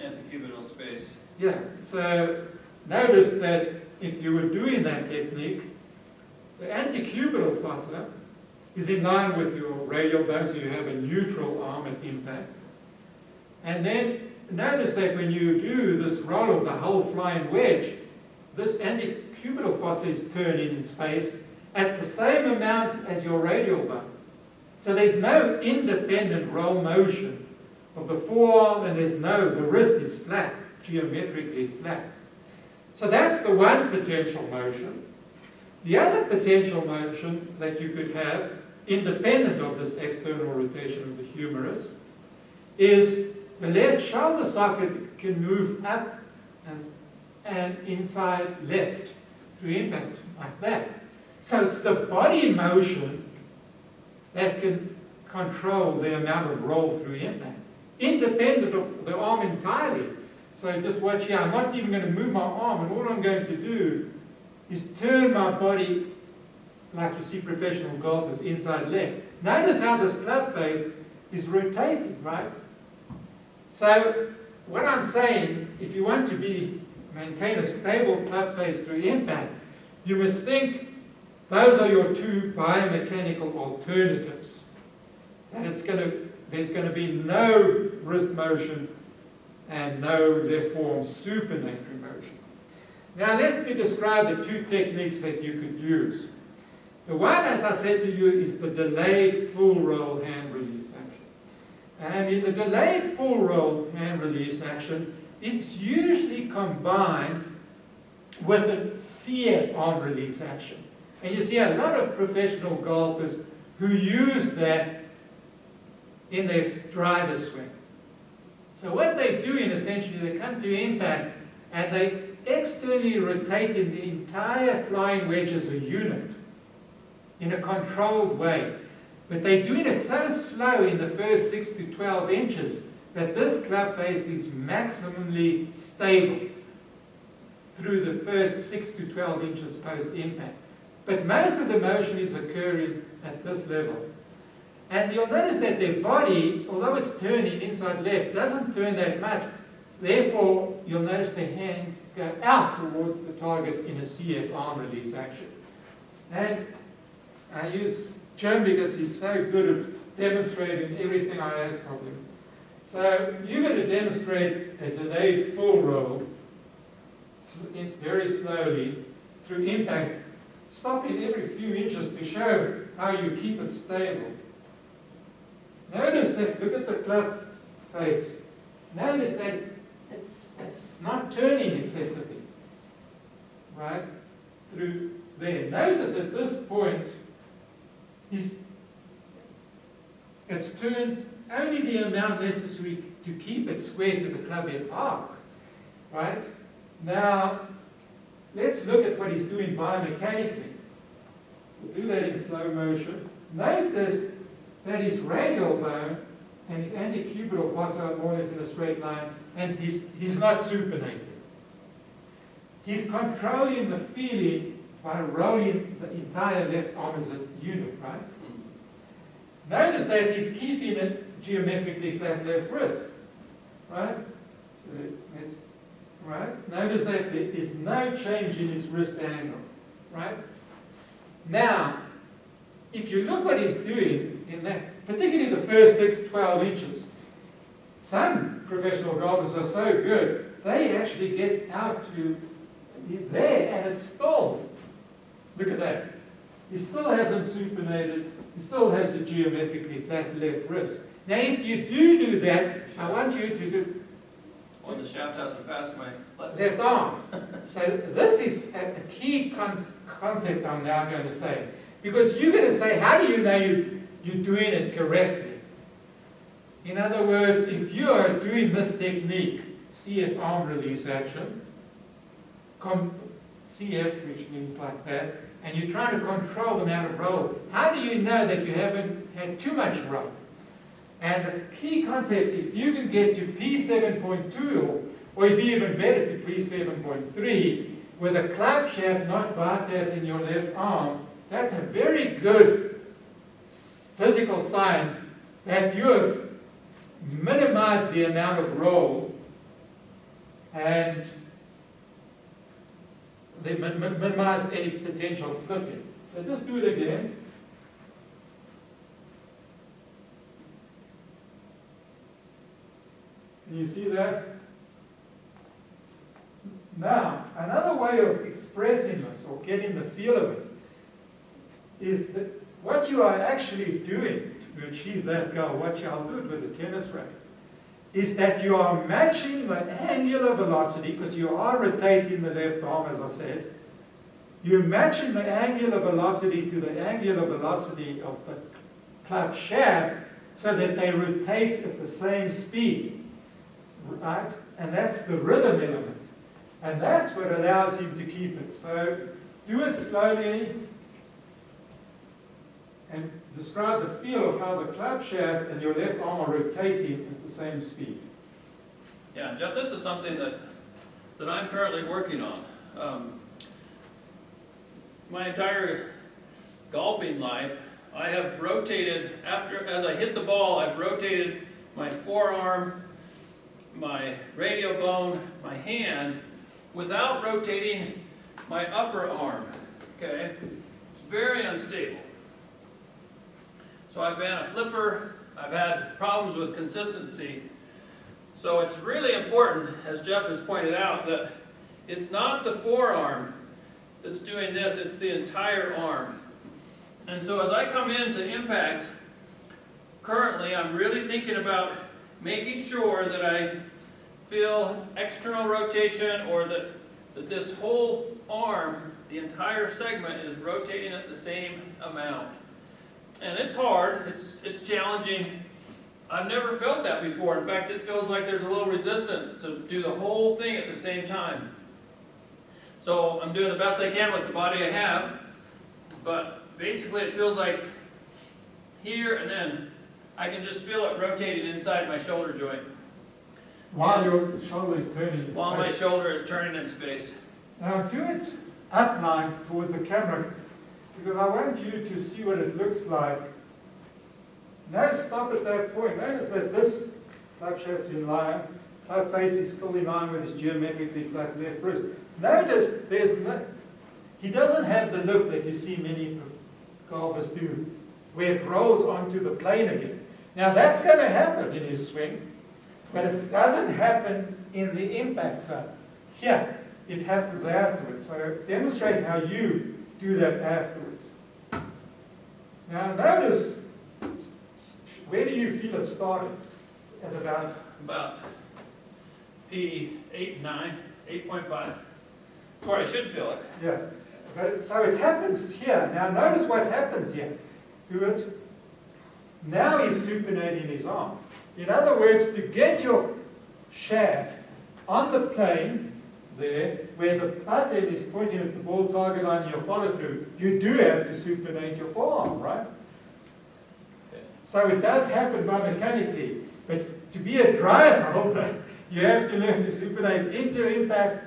Speaker 2: antecubital space.
Speaker 1: Yeah, so notice that if you were doing that technique, the antecubital fossa is in line with your radial bone, so you have a neutral arm at impact. And then notice that when you do this roll of the whole flying wedge, this antecubital fossa is turning in space at the same amount as your radial bone. So there's no independent roll motion of the forearm, and the wrist is flat, geometrically flat. So that's the one potential motion. The other potential motion that you could have, independent of this external rotation of the humerus, is the left shoulder socket can move up and inside left through impact, like that. So it's the body motion that can control the amount of roll through impact, independent of the arm entirely. So just watch here, I'm not even going to move my arm, and all I'm going to do is turn my body, like you see professional golfers, inside left. Notice how this club face is rotating, right? So what I'm saying, if you want to maintain a stable club face through impact, you must think those are your two biomechanical alternatives. That there's going to be no wrist motion and no left forearm supinatory motion. Now let me describe the two techniques that you could use. The one, as I said to you, is the delayed full roll hand release action. And in the delayed full roll hand release action, it's usually combined with a CF arm release action. And you see a lot of professional golfers who use that in their driver swing. So what they're doing, essentially, they come to impact and they externally rotating the entire flying wedge as a unit in a controlled way. But they're doing it so slow in the first 6 to 12 inches that this club face is maximally stable through the first 6 to 12 inches post-impact. But most of the motion is occurring at this level. And you'll notice that their body, although it's turning inside left, doesn't turn that much. Therefore, you'll notice their hands go out towards the target in a CF arm release action. And I use Jim because he's so good at demonstrating everything I ask of him. So you're going to demonstrate a delayed full roll very slowly through impact, stopping every few inches to show how you keep it stable. Notice that, look at the club face. Notice that it's not turning excessively, right, through there. Notice at this point, it's turned only the amount necessary to keep it square to the club head arc, right? Now, let's look at what he's doing biomechanically. We'll do that in slow motion. Notice that his radial bone and his antecubital fossa are more or less in a straight line, and he's not supinating. He's controlling the feeling by rolling the entire left arm as a unit, right? Notice that he's keeping a geometrically flat left wrist, right? So that's right. Notice that there is no change in his wrist angle, right? Now, if you look what he's doing in that, particularly the first 12 inches, some professional golfers are so good, they actually get out to there and it's still, look at that. He still hasn't supinated, he still has a geometrically flat left wrist. Now if you do that, I want you to do...
Speaker 2: Well, the shaft hasn't passed my
Speaker 1: left arm. So this is a key concept I'm now going to say. Because you're going to say, how do you know you're doing it correctly? In other words, if you are doing this technique, CF arm release action, CF, which means like that, and you're trying to control the amount of roll, how do you know that you haven't had too much roll? And the key concept, if you can get to P7.2, or if you're even better to P7.3, with a club shaft not bypassing your left arm, that's a very good physical sign that you have minimized the amount of roll and they minimized any potential flipping. So just do it again. Can you see that? Now, another way of expressing this or getting the feel of it is that what you are actually doing to achieve that goal, I'll do it with a tennis racket, is that you are matching the angular velocity, because you are rotating the left arm, as I said. You're matching the angular velocity to the angular velocity of the club shaft so that they rotate at the same speed, right? And that's the rhythm element. And that's what allows him to keep it. So do it slowly and describe the feel of how the club shaft and your left arm are rotating at the same speed.
Speaker 2: Yeah, Jeff, this is something that I'm currently working on. My entire golfing life, I have rotated, as I hit the ball, I've rotated my forearm, my radial bone, my hand, without rotating my upper arm, okay? It's very unstable. So I've been a flipper, I've had problems with consistency, So it's really important, as Jeff has pointed out, that it's not the forearm that's doing this, it's the entire arm. And so as I come into impact, currently I'm really thinking about making sure that I feel external rotation, or that this whole arm, the entire segment, is rotating at the same amount. And it's hard, it's challenging. I've never felt that before. In fact, it feels like there's a little resistance to do the whole thing at the same time. So I'm doing the best I can with the body I have, but basically it feels like here and then I can just feel it rotating inside my shoulder joint.
Speaker 1: While your shoulder is turning in
Speaker 2: While
Speaker 1: space.
Speaker 2: my shoulder is turning in space.
Speaker 1: Now do it uplined towards the camera, because I want you to see what it looks like. Now stop at that point. Notice that this club shaft's in line, club face is still in line with his geometrically flat left wrist. Notice he doesn't have the look that you see many golfers do, where it rolls onto the plane again. Now that's going to happen in his swing, but it doesn't happen in the impact zone. Here, it happens afterwards. So demonstrate how you do that afterwards. Now notice, where do you feel it started? At about
Speaker 2: P8, 9, 8.5. That's where I should feel it.
Speaker 1: Yeah. But, so it happens here. Now notice what happens here. Do it. Now he's supinating his arm. In other words, to get your shaft on the plane there, where the butt end is pointing at the ball target line and your follow through, you do have to supinate your forearm, right?
Speaker 2: Okay.
Speaker 1: So it does happen biomechanically, but to be a drive holder, you have to learn to supinate into impact,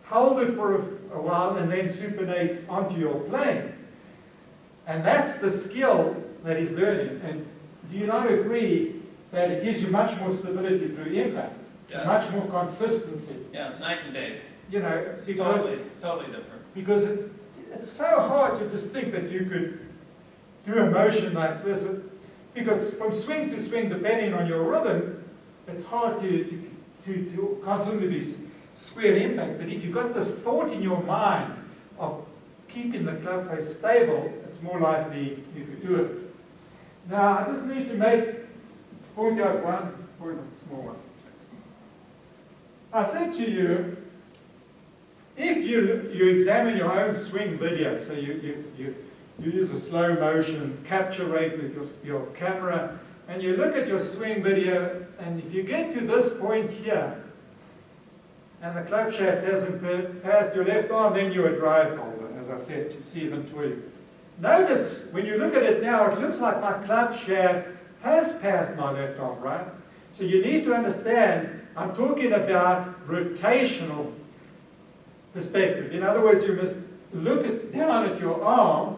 Speaker 1: hold it for a while, and then supinate onto your plane. And that's the skill that he's learning. And do you not agree that it gives you much more stability through impact?
Speaker 2: Yes.
Speaker 1: Much more consistency.
Speaker 2: Yeah, it's night and day.
Speaker 1: You know,
Speaker 2: It's
Speaker 1: because,
Speaker 2: totally different.
Speaker 1: because it's so hard to just think that you could do a motion like this. Because from swing to swing, depending on your rhythm, it's hard to constantly be square impact. But if you've got this thought in your mind of keeping the club face stable, it's more likely you could do it. Now, I just need to point out one small one. I said to you, if you examine your own swing video, so you use a slow motion capture rate with your camera, and you look at your swing video, and if you get to this point here, and the club shaft hasn't passed your left arm, then you're a drive holder, as I said, to see even 20. Notice, when you look at it now, it looks like my club shaft has passed my left arm, right? So you need to understand, I'm talking about rotational perspective. In other words, you must look down at your arm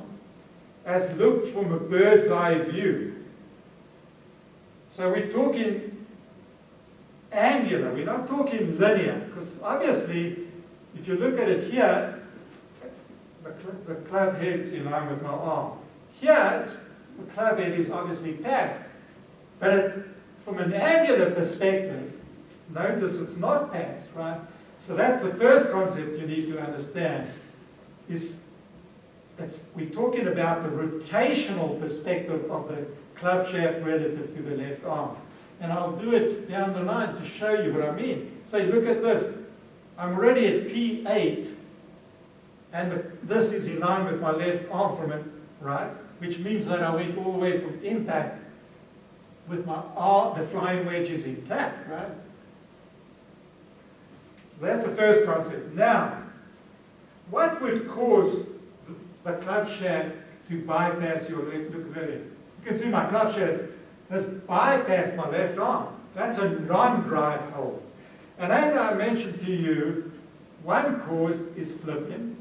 Speaker 1: as looked from a bird's eye view. So we're talking angular, we're not talking linear, because obviously, if you look at it here, the club head's in line with my arm. Here, the club head is obviously past, but from an angular perspective, notice it's not past, right? So that's the first concept you need to understand, we're talking about the rotational perspective of the club shaft relative to the left arm. And I'll do it down the line to show you what I mean. So you look at this. I'm already at P8, and this is in line with my left arm from it, right? Which means that I went all the way from impact with my arm, the flying wedge is intact, right? So that's the first concept. Now, what would cause the club shaft to bypass your left? Look at it. You can see my club shaft has bypassed my left arm. That's a non-drive hold. And as I mentioned to you, one cause is flipping,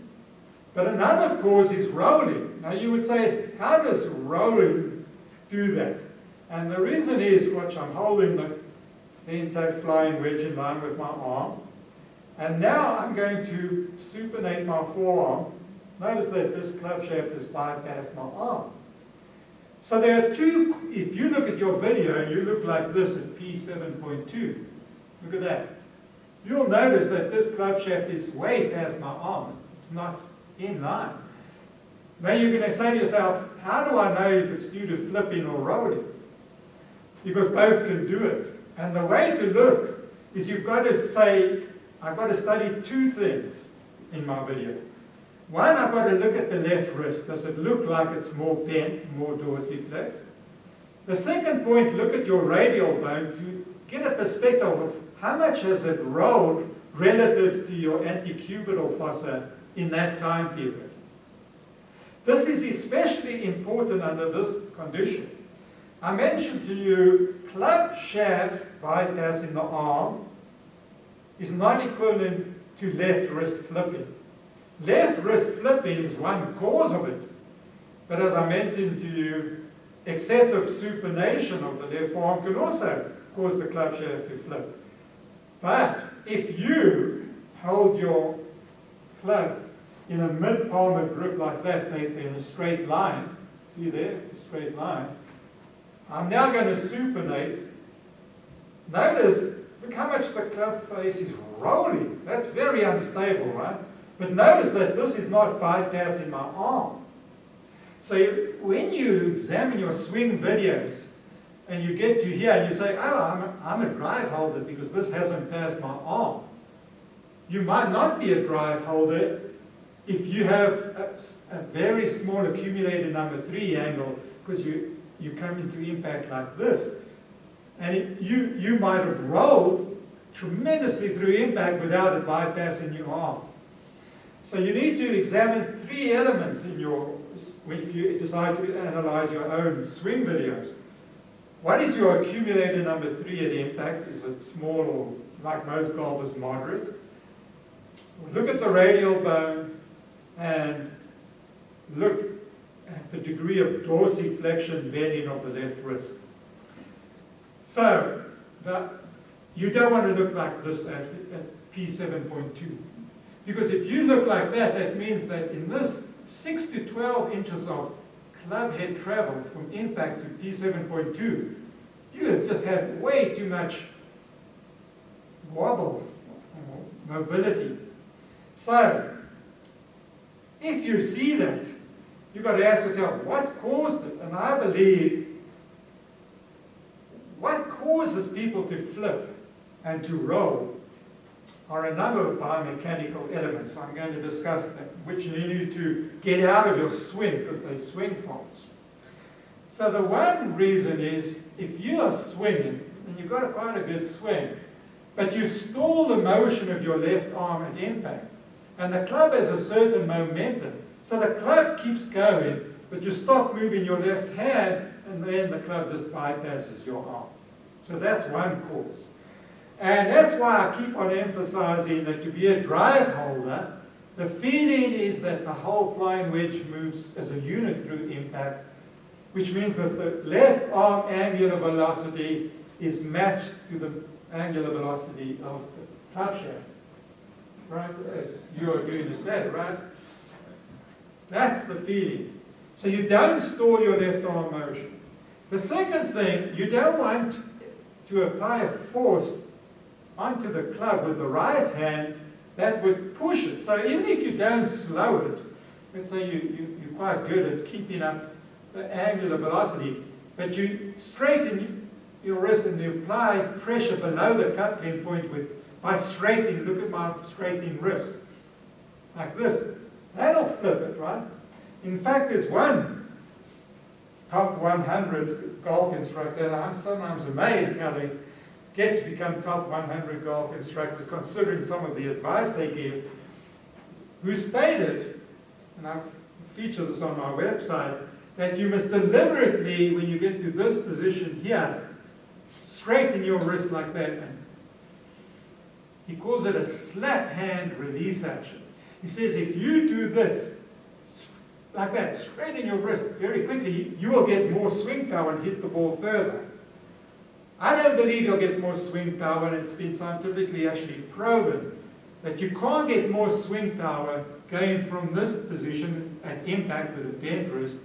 Speaker 1: but another cause is rolling. Now you would say, how does rolling do that? And the reason is, watch, I'm holding the intact flying wedge in line with my arm. And now I'm going to supinate my forearm. Notice that this club shaft has bypassed my arm. So there are two, if you look at your video and you look like this at P7.2, Look at that. You'll notice that this club shaft is way past my arm. It's not in line. Now you're going to say to yourself, how do I know if it's due to flipping or rolling? Because both can do it. And the way to look is you've got to say, I've got to study two things in my video. One, I've got to look at the left wrist. Does it look like it's more bent, more dorsiflexed? The second point, look at your radial bone to get a perspective of how much has it rolled relative to your antecubital fossa in that time period. This is especially important under this condition. I mentioned to you club shaft bypassing the arm is not equivalent to left wrist flipping. Left wrist flipping is one cause of it. But as I mentioned to you, excessive supination of the left forearm can also cause the club shaft to flip. But if you hold your club in a mid-palmar grip like that, in a straight line, see there, a straight line, I'm now going to supinate. Notice, look how much the club face is rolling. That's very unstable, right? But notice that this is not bypassing my arm. So when you examine your swing videos and you get to here and you say, oh, I'm a drive holder because this hasn't passed my arm. You might not be a drive holder if you have a very small accumulated number 3 angle because you come into impact like this. And you might have rolled tremendously through impact without it bypassing your arm. So you need to examine 3 elements in if you decide to analyze your own swing videos. What is your accumulator number 3 at impact? Is it small or, like most golfers, moderate? Look at the radial bone and look at the degree of dorsiflexion bending of the left wrist. So, you don't want to look like this at P7.2. Because if you look like that, that means that in this 6 to 12 inches of club head travel from impact to P7.2, you have just had way too much wobble, mobility. So, if you see that, you've got to ask yourself, what caused it? And I believe, what causes people to flip and to roll are a number of biomechanical elements. I'm going to discuss them, which you need to get out of your swing because they're swing faults. So the one reason is if you are swinging, and you've got quite a good swing, but you stall the motion of your left arm at impact, and the club has a certain momentum. So the club keeps going, but you stop moving your left hand, and then the club just bypasses your arm. So that's one cause. And that's why I keep on emphasizing that to be a drive holder, the feeling is that the whole flying wedge moves as a unit through impact, which means that the left arm angular velocity is matched to the angular velocity of the club shaft. Right? As you're doing it there, right? That's the feeling. So you don't stall your left arm motion. The second thing, you don't want to apply a force onto the club with the right hand that would push it. So even if you don't slow it, let's say you're quite good at keeping up the angular velocity, but you straighten your wrist and you apply pressure below the coupling point by straightening, look at my straightening wrist, like this. That'll flip it, right? In fact, there's one top 100 golf instructor, and I'm sometimes amazed how they get to become top 100 golf instructors, considering some of the advice they give, who stated, and I've featured this on my website, that you must deliberately, when you get to this position here, straighten your wrist like that. And he calls it a slap hand release action. He says if you do this, like that, straighten your wrist very quickly, you will get more swing power and hit the ball further. I don't believe you'll get more swing power, and it's been scientifically actually proven that you can't get more swing power going from this position at impact with a bent wrist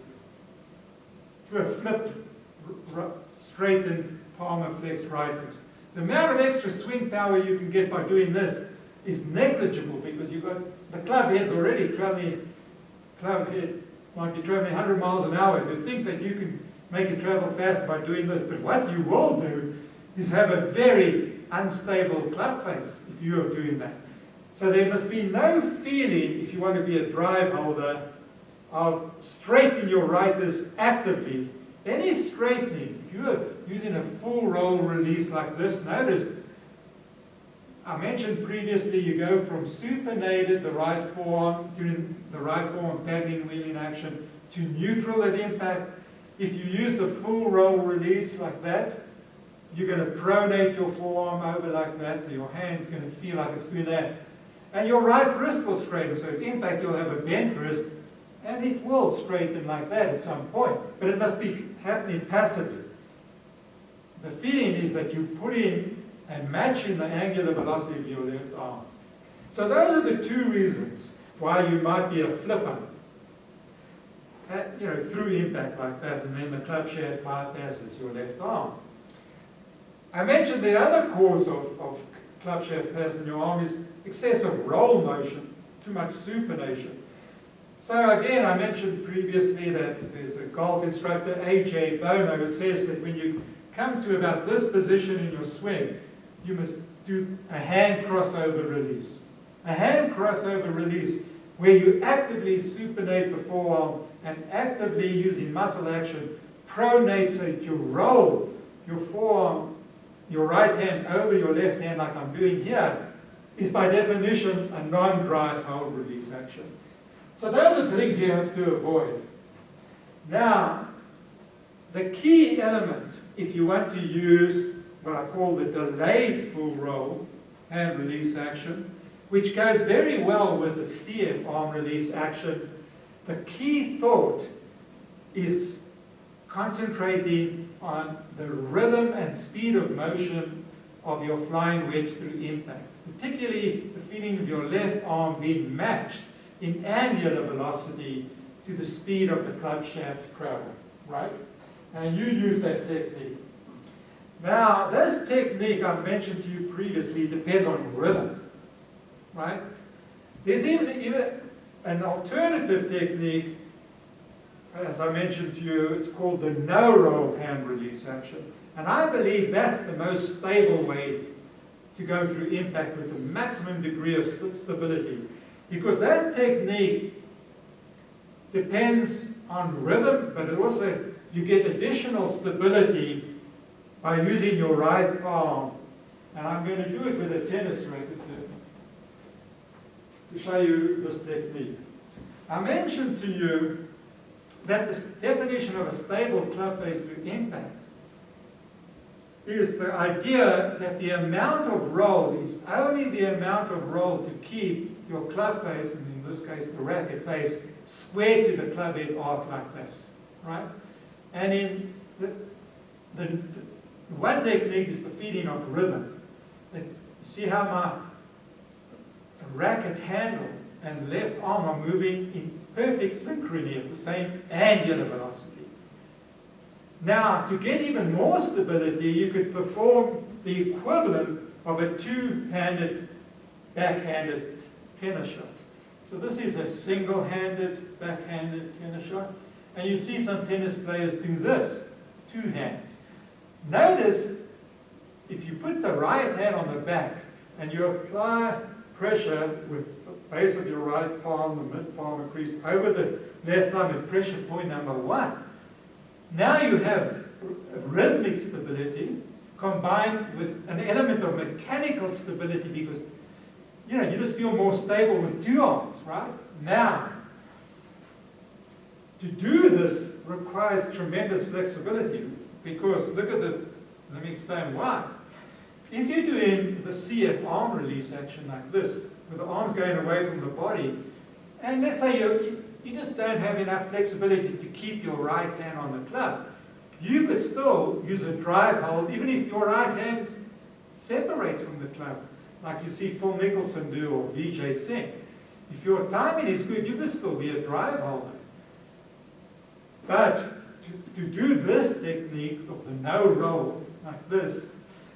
Speaker 1: to a flipped, straightened palmar flexed right wrist. The amount of extra swing power you can get by doing this is negligible because you've got the club head's already traveling, club head might be traveling 100 miles an hour. To think that you can make it travel faster by doing this, but what you will do is have a very unstable club face if you are doing that. So there must be no feeling, if you want to be a drive holder, of straightening your right wrist actively. Any straightening, if you are using a full roll release like this, notice, I mentioned previously, you go from supinated, the right forearm, doing the right forearm paddling wheeling action, to neutral at impact. If you use the full roll release like that, you're going to pronate your forearm over like that, so your hand's going to feel like it's doing that. And your right wrist will straighten, so at impact you'll have a bent wrist, and it will straighten like that at some point. But it must be happening passively. The feeling is that you put in and matching the angular velocity of your left arm. So those are the two reasons why you might be a flipper, through impact like that, and then the club shaft bypasses your left arm. I mentioned the other cause of club shaft pass in your arm is excessive roll motion, too much supination. So again, I mentioned previously that there's a golf instructor, A.J. Bono, who says that when you come to about this position in your swing, you must do a hand crossover release. A hand crossover release where you actively supinate the forearm and actively using muscle action pronate so that you roll your forearm, your right hand over your left hand like I'm doing here, is by definition a non-drive hold release action. So those are the things you have to avoid. Now, the key element, if you want to use what I call the delayed full roll hand release action, which goes very well with the CF arm release action, the key thought is concentrating on the rhythm and speed of motion of your flying wedge through impact, particularly the feeling of your left arm being matched in angular velocity to the speed of the club shaft cradle, right? And you use that technique. Now, this technique I mentioned to you previously depends on rhythm, right? There's even an alternative technique, as I mentioned to you, it's called the no-roll hand release action. And I believe that's the most stable way to go through impact with the maximum degree of stability. Because that technique depends on rhythm, but it also, you get additional stability by using your right arm. And I'm going to do it with a tennis racket to show you this technique. I mentioned to you that the definition of a stable club face through impact is the idea that the amount of roll is only the amount of roll to keep your club face, and in this case the racket face, square to the club head arc like this, right? And in the one technique is the feeling of rhythm. You see how my racket handle and left arm are moving in perfect synchrony at the same angular velocity. Now, to get even more stability, you could perform the equivalent of a two-handed, backhanded tennis shot. So this is a single-handed, backhanded tennis shot. And you see some tennis players do this, two hands. Notice, if you put the right hand on the back and you apply pressure with the base of your right palm, the mid-palm crease, over the left thumb at pressure point number 1, now you have rhythmic stability combined with an element of mechanical stability because you just feel more stable with two arms, right? Now, to do this requires tremendous flexibility because look at let me explain why. If you're doing the CF arm release action like this, with the arms going away from the body, and let's say you just don't have enough flexibility to keep your right hand on the club, you could still use a drive hold even if your right hand separates from the club, like you see Phil Mickelson do or Vijay Singh. If your timing is good, you could still be a drive holder. But to do this technique of the no roll like this,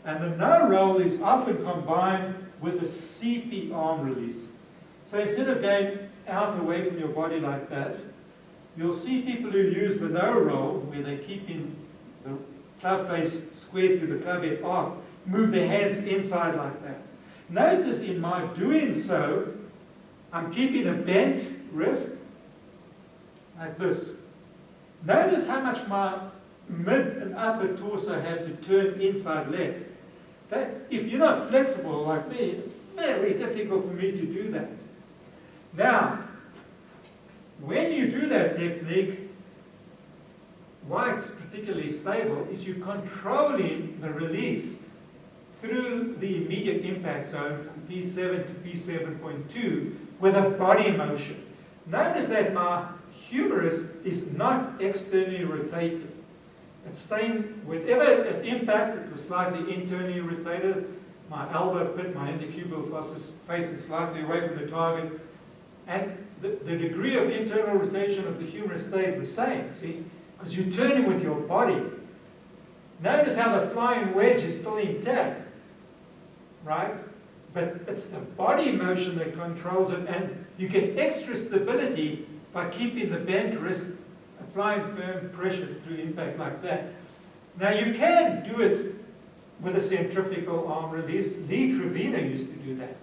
Speaker 1: And the no roll is often combined with a CP arm release. So instead of going out away from your body like that, you'll see people who use the no roll, where they keep in the club face square through the club head arc, move their hands inside like that. Notice in my doing so, I'm keeping a bent wrist like this. Notice how much my mid and upper torso have to turn inside left. That, if you're not flexible like me, it's very difficult for me to do that. Now, when you do that technique, why it's particularly stable is you're controlling the release through the immediate impact zone from P7 to P7.2 with a body motion. Notice that my humerus is not externally rotated. It's staying, whatever at impact, it was slightly internally rotated. My elbow pit, my intercubital face is slightly away from the target. And the degree of internal rotation of the humerus stays the same, see? Because you're turning with your body. Notice how the flying wedge is still intact, right? But it's the body motion that controls it, and you get extra stability by keeping the bent wrist, applying firm pressure through impact like that. Now you can do it with a centrifugal arm release. Lee Trevino used to do that.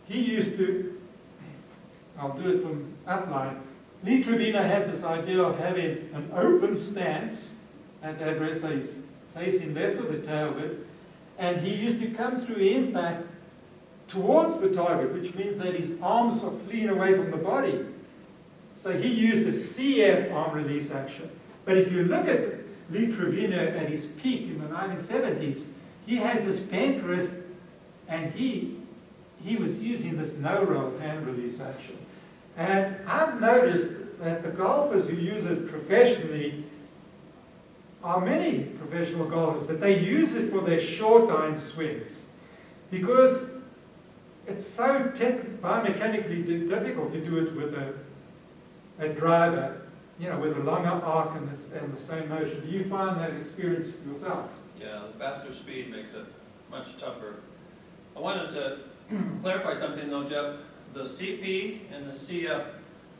Speaker 1: He used to, I'll do it from upline. Lee Trevino had this idea of having an open stance at rest, so he's facing left with the tail bit, and he used to come through impact towards the target, which means that his arms are fleeing away from the body. So he used a CF arm release action. But if you look at Lee Trevino at his peak in the 1970s, he had this bent wrist, and he was using this no-roll hand release action. And I've noticed that the golfers who use it professionally are many professional golfers, but they use it for their short iron swings because it's so biomechanically difficult to do it with a driver, you know, with a longer arc and the same motion. Do you find that experience yourself?
Speaker 2: Yeah, the faster speed makes it much tougher. I wanted to clarify something though, Jeff. The CP and the CF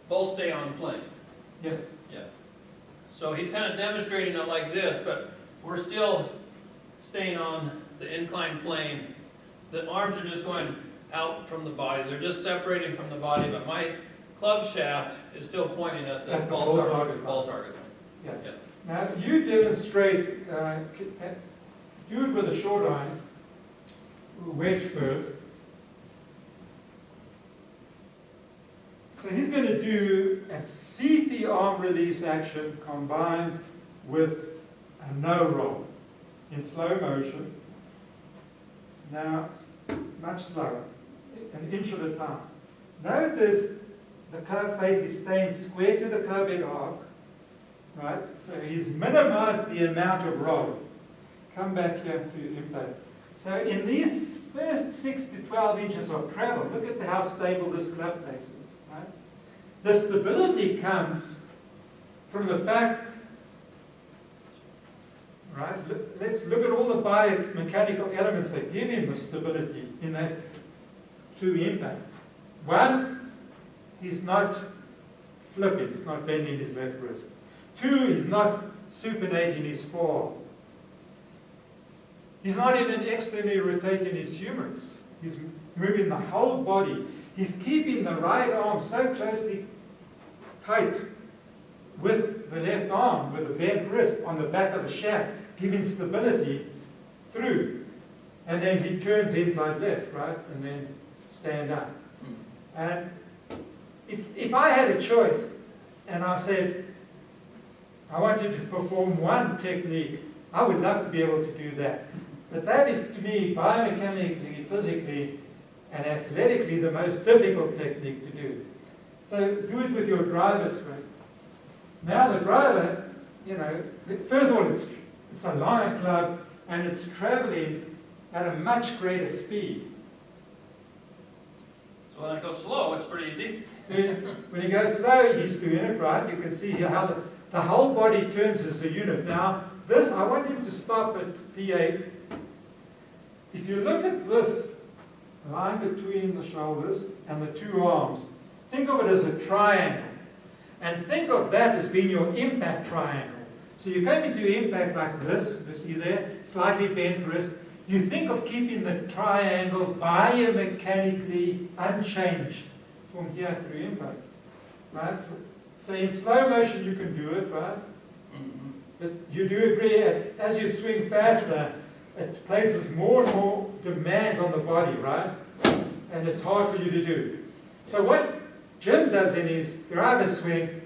Speaker 2: both stay on plane.
Speaker 1: Yes.
Speaker 2: Yeah. So he's kind of demonstrating it like this, but we're still staying on the inclined plane. The arms are just going out from the body. They're just separating from the body, but my club shaft is still pointing at the ball target.
Speaker 1: Yeah.
Speaker 2: Yeah.
Speaker 1: Now, if you demonstrate, do it with a short iron, wedge first. So he's going to do a CP arm release action combined with a no roll in slow motion. Now, much slower, an inch at a time. Notice the club face is staying square to the club head arc, right? So he's minimized the amount of roll. Come back here to impact. So in these first 6 to 12 inches of travel, look at how stable this club face is. Right? The stability comes from the fact, right? Let's look at all the biomechanical elements that give him the stability in that true impact. One, he's not flipping, he's not bending his left wrist. Two, he's not supinating his forearm. He's not even externally rotating his humerus. He's moving the whole body. He's keeping the right arm so closely tight with the left arm, with the bent wrist on the back of the shaft, giving stability through. And then he turns inside left, right? And then stand up. And if I had a choice, and I said, I want you to perform one technique, I would love to be able to do that. But that is, to me, biomechanically, physically, and athletically, the most difficult technique to do. So do it with your driver swing. Now the driver, you know, first of all, it's a longer club, and it's traveling at a much greater speed.
Speaker 2: So when I go slow, it's pretty easy.
Speaker 1: See, when he goes slow, he's doing it right. You can see here how the whole body turns as a unit. Now, this, I want him to stop at P8. if you look at this line between the shoulders and the two arms, think of it as a triangle. And think of that as being your impact triangle. So you come into impact like this, you see there, slightly bent wrist. You think of keeping the triangle biomechanically unchanged from here through impact. Right? So in slow motion you can do it, right?
Speaker 2: Mm-hmm.
Speaker 1: But you do agree, as you swing faster, it places more and more demands on the body, right? And it's hard for you to do. So what Jim does in his driver swing,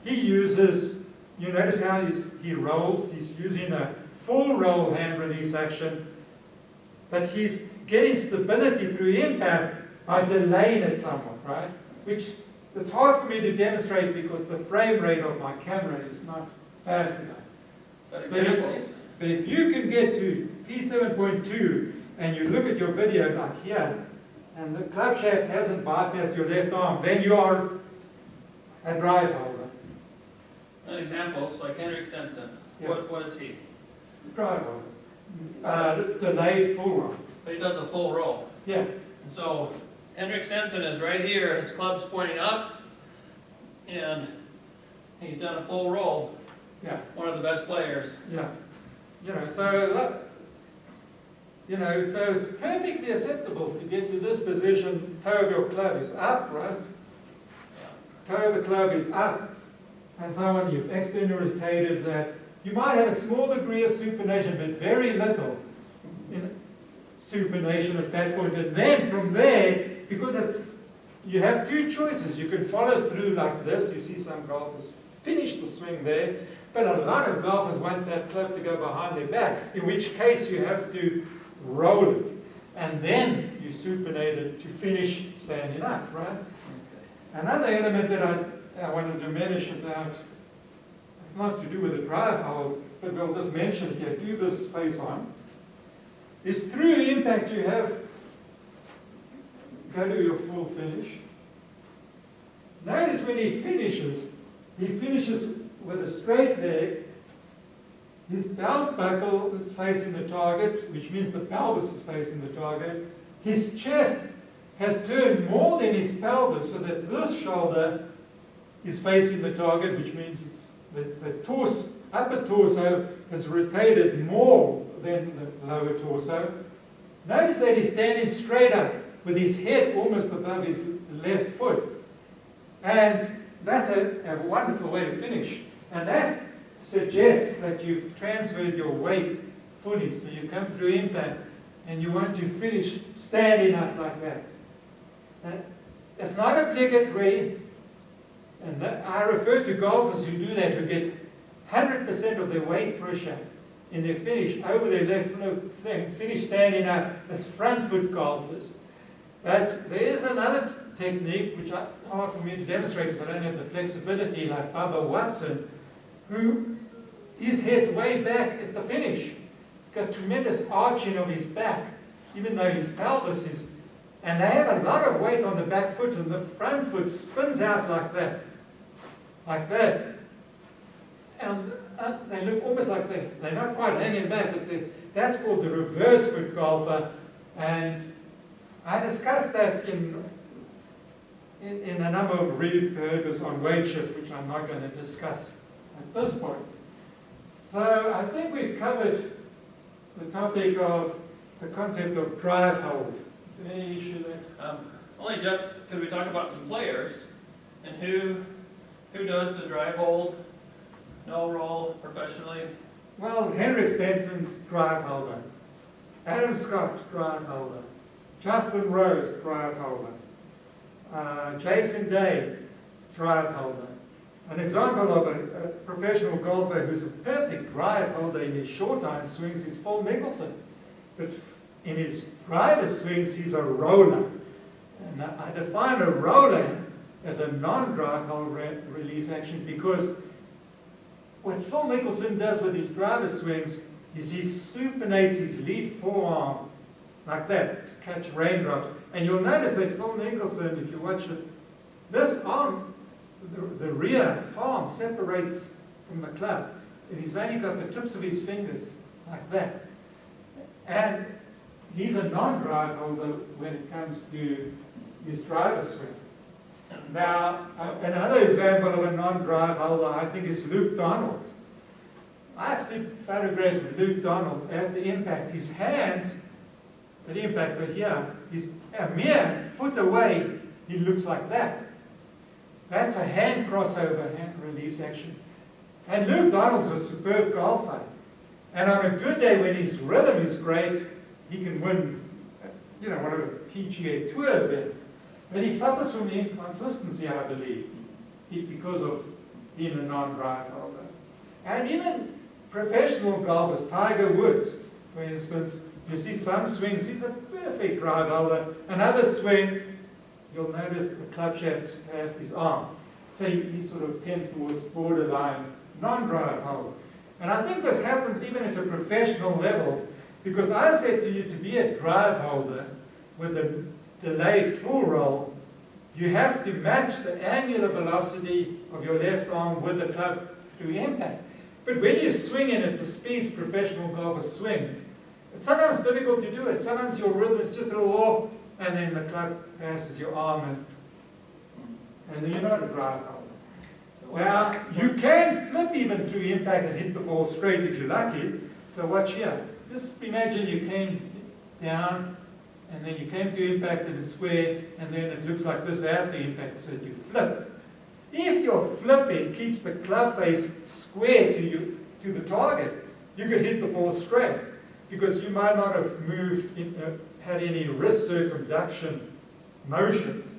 Speaker 1: he uses, you notice how he rolls, he's using a full roll hand release action, but he's getting stability through impact by delaying it somewhat, right? Which it's hard for me to demonstrate because the frame rate of my camera is not fast enough. But if you can get to P7.2 and you look at your video like here, and the club shaft hasn't bypassed your left arm, then you are a drive holder.
Speaker 2: An example, like Henrik Stenson.
Speaker 1: Yeah.
Speaker 2: What is he?
Speaker 1: Drive holder. Delayed full roll.
Speaker 2: But he does a full roll.
Speaker 1: Yeah.
Speaker 2: And so Henrik Stenson is right here, his club's pointing up, and he's done a full roll.
Speaker 1: Yeah.
Speaker 2: One of the best players.
Speaker 1: Yeah. So it's perfectly acceptable to get to this position, toe of your club is up, right? Toe of the club is up, and so on. You've externally rotated that. You might have a small degree of supination, but very little in supination at that point. And then from there, because you have two choices. You can follow through like this. You see some golfers finish the swing there, but a lot of golfers want that club to go behind their back, in which case you have to roll it, and then you supinate it to finish standing up, right?
Speaker 2: Okay.
Speaker 1: Another element that I want to diminish about, it's not to do with the drive hold, but we'll just mention here, do this face on, is through impact you have, go to your full finish. Notice when he finishes with a straight leg. His belt buckle is facing the target, which means the pelvis is facing the target. His chest has turned more than his pelvis, so that this shoulder is facing the target, which means it's the upper torso has rotated more than the lower torso. Notice that he's standing straight up with his head almost above his left foot. And that's a wonderful way to finish. And that suggests that you've transferred your weight fully. So you come through impact and you want to finish standing up like that. It's not obligatory, and I refer to golfers who do that, who get 100% of their weight pressure in their finish over their left thing, finish standing up as front foot golfers. But there is another technique which is hard for me to demonstrate because I don't have the flexibility, like Bubba Watson, who his head's way back at the finish. He's got tremendous arching of his back, even though his pelvis is, and they have a lot of weight on the back foot, and the front foot spins out like that. And they look almost like they're not quite hanging back, but that's called the reverse foot golfer. And I discussed that in a number of review papers on weight shift, which I'm not going to discuss at this point. So I think we've covered the topic of the concept of drive hold. Is there any issue there?
Speaker 2: Only, Jeff, could we talk about some players and who does the drive hold, no roll professionally?
Speaker 1: Well, Henrik Stenson's drive holder, Adam Scott drive holder, Justin Rose drive holder, Jason Day drive holder. An example of a professional golfer who's a perfect drive holder in his short iron swings is Phil Mickelson. But in his driver swings, he's a roller. And I define a roller as a non-drive hold release action because what Phil Mickelson does with his driver swings is he supinates his lead forearm like that to catch raindrops. And you'll notice that Phil Mickelson, if you watch it, this arm, the rear palm separates from the club. And he's only got the tips of his fingers like that. And he's a non-drive holder when it comes to his driver swing. Now, another example of a non-drive holder, I think, is Luke Donald. I've seen photographs of Luke Donald after impact. His hands, at impact are here, he's a mere foot away, he looks like that. That's a hand crossover, hand release action. And Luke Donald's a superb golfer. And on a good day when his rhythm is great, he can win, one of the PGA Tour events. But he suffers from inconsistency, I believe, because of being a non-drive holder. And even professional golfers, Tiger Woods, for instance, you see some swings, he's a perfect drive holder. Another swing, you'll notice the club shaft's past his arm. So he sort of tends towards borderline non-drive holder. And I think this happens even at a professional level, because I said to you, to be a drive holder with a delayed full roll, you have to match the angular velocity of your left arm with the club through impact. But when you're swinging at the speeds professional golfers swing, it's sometimes difficult to do it. Sometimes your rhythm is just a little off, and then the club passes your arm, and then you're not a drive holder. Now, you can flip even through impact and hit the ball straight if you're lucky. So watch here. Just imagine you came down, and then you came to impact in a square, and then it looks like this after impact, so you flipped. If your flipping keeps the club face square to the target, you could hit the ball straight, because you might not have moved, had any wrist circumduction motions.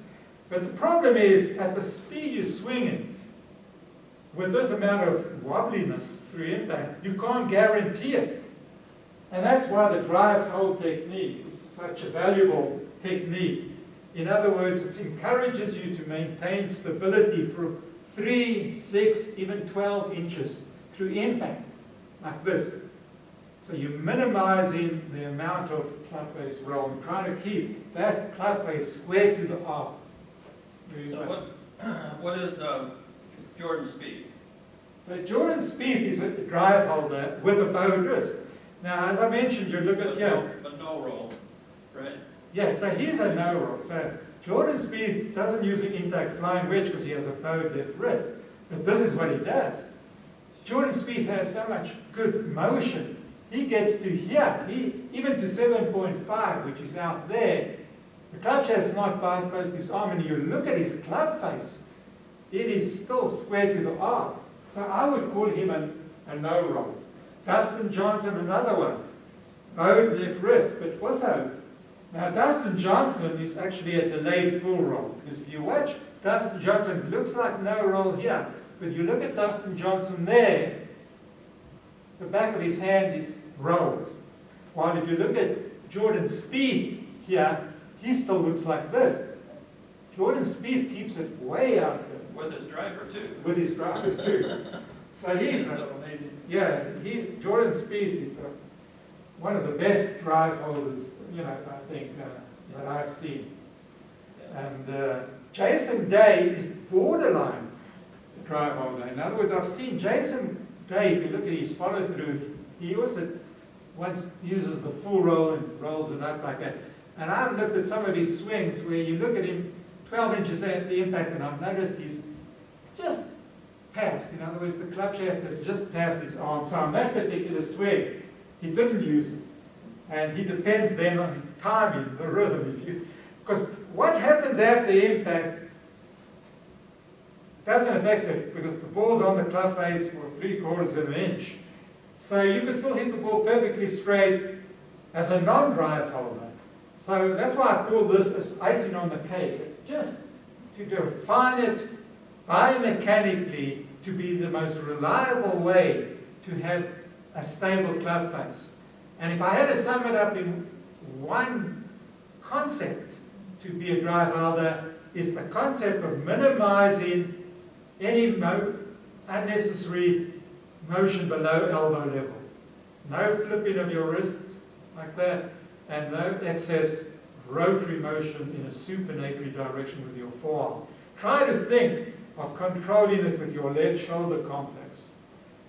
Speaker 1: But the problem is, at the speed you're swinging, with this amount of wobbliness through impact, you can't guarantee it. And that's why the drive hold technique is such a valuable technique. In other words, it encourages you to maintain stability for 3, 6, even 12 inches through impact, like this. So you're minimizing the amount of club face roll and trying to keep that club face square to the arc.
Speaker 2: So what is Jordan Spieth?
Speaker 1: So Jordan Spieth is a drive holder with a bowed wrist. Now, as I mentioned, you look at here.
Speaker 2: But no roll, right?
Speaker 1: Yeah, so he's a no roll. So Jordan Spieth doesn't use an intact flying wedge because he has a bowed left wrist. But this is what he does. Jordan Spieth has so much good motion. He gets to here, even to 7.5, which is out there. The club shaft's not bypassed his arm, and you look at his club face, it is still square to the arc. So I would call him a no roll. Dustin Johnson, another one. Bowed left wrist, but also, now Dustin Johnson is actually a delayed full roll. Because if you watch Dustin Johnson, it looks like no roll here. But you look at Dustin Johnson there, the back of his hand is rolled. While if you look at Jordan Spieth here, he still looks like this. Jordan Spieth keeps it way out there.
Speaker 2: With his driver too.
Speaker 1: With his driver too. So he's
Speaker 2: so amazing.
Speaker 1: Yeah, Jordan Spieth is one of the best drive holders, I think, that I've seen.
Speaker 2: Yeah.
Speaker 1: And Jason Day is borderline drive holder. In other words, I've seen Jason Day, if you look at his follow through, he also once uses the full roll and rolls it up like that. And I've looked at some of his swings where you look at him 12 inches after impact, and I've noticed he's just passed. In other words, the club shaft has just passed his arm. So on that particular swing, he didn't use it. And he depends then on timing, the rhythm. Because what happens after impact doesn't affect it, because the ball's on the club face for 3/4 of an inch. So you can still hit the ball perfectly straight as a non-drive holder. So that's why I call this as icing on the cake. It's just to define it biomechanically to be the most reliable way to have a stable club face. And if I had to sum it up in one concept to be a drive holder, is the concept of minimizing any unnecessary motion below elbow level. No flipping of your wrists like that, and no excess rotary motion in a supinatory direction with your forearm. Try to think of controlling it with your left shoulder complex.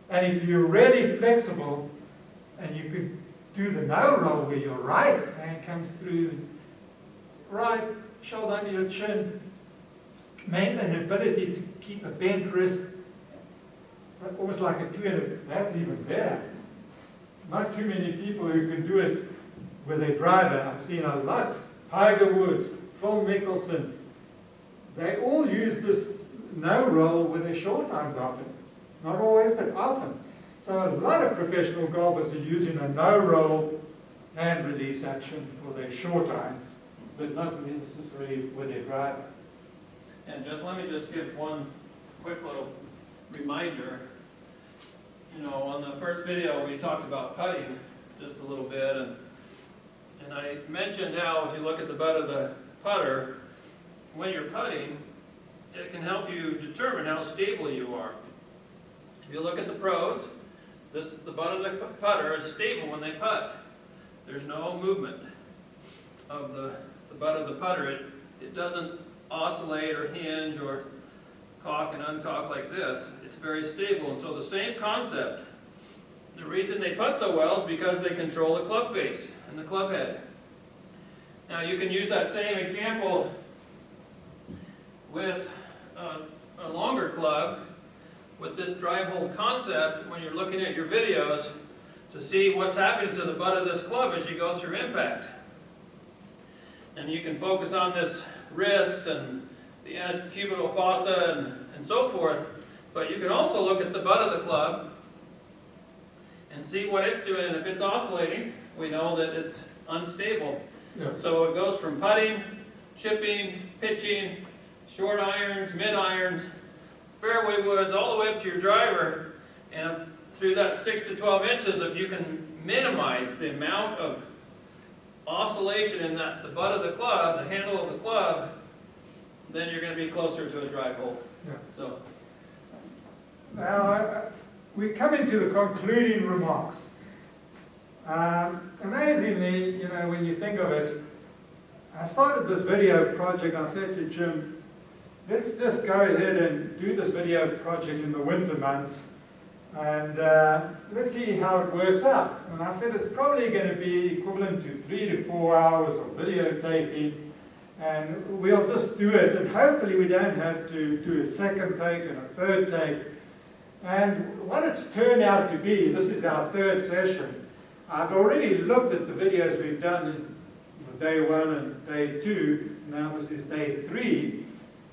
Speaker 1: And if you're really flexible, and you could do the no roll where your right hand comes through, right shoulder under your chin, maintain an ability to keep a bent wrist, almost like a two-handed, that's even better. Not too many people who can do it with a driver. I've seen a lot. Tiger Woods, Phil Mickelson, they all use this no roll with their short irons often. Not always, but often. So a lot of professional golfers are using a no roll hand release action for their short irons, but not necessarily with their driver.
Speaker 2: And let me give one quick little reminder. You know, on the first video we talked about putting just a little bit, and I mentioned how if you look at the butt of the putter, when you're putting, it can help you determine how stable you are. If you look at the pros, the butt of the putter is stable when they putt. There's no movement of the butt of the putter. It doesn't oscillate or hinge or cock and uncock like this. It's very stable. And so the same concept, the reason they putt so well is because they control the club face and the club head. Now you can use that same example with a longer club with this drive hold concept when you're looking at your videos to see what's happening to the butt of this club as you go through impact. And you can focus on this wrist and the antecubital fossa and so forth, but you can also look at the butt of the club and see what it's doing, and if it's oscillating, we know that it's unstable.
Speaker 1: Yeah.
Speaker 2: So it goes from putting, chipping, pitching, short irons, mid irons, fairway woods, all the way up to your driver, and through that 6 to 12 inches, if you can minimize the amount of oscillation in the butt of the club, the handle of the club, then you're going to be closer to a drive hole.
Speaker 1: Yeah.
Speaker 2: So
Speaker 1: now we come into the concluding remarks. Amazingly, you know, when you think of it, I started this video project. I said to Jim, let's just go ahead and do this video project in the winter months, and let's see how it works out. And I said it's probably going to be equivalent to 3 to 4 hours of videotaping, and we'll just do it, and hopefully we don't have to do a second take and a third take. And what it's turned out to be, this is our third session. I've already looked at the videos we've done in day 1 and day 2. Now this is day 3.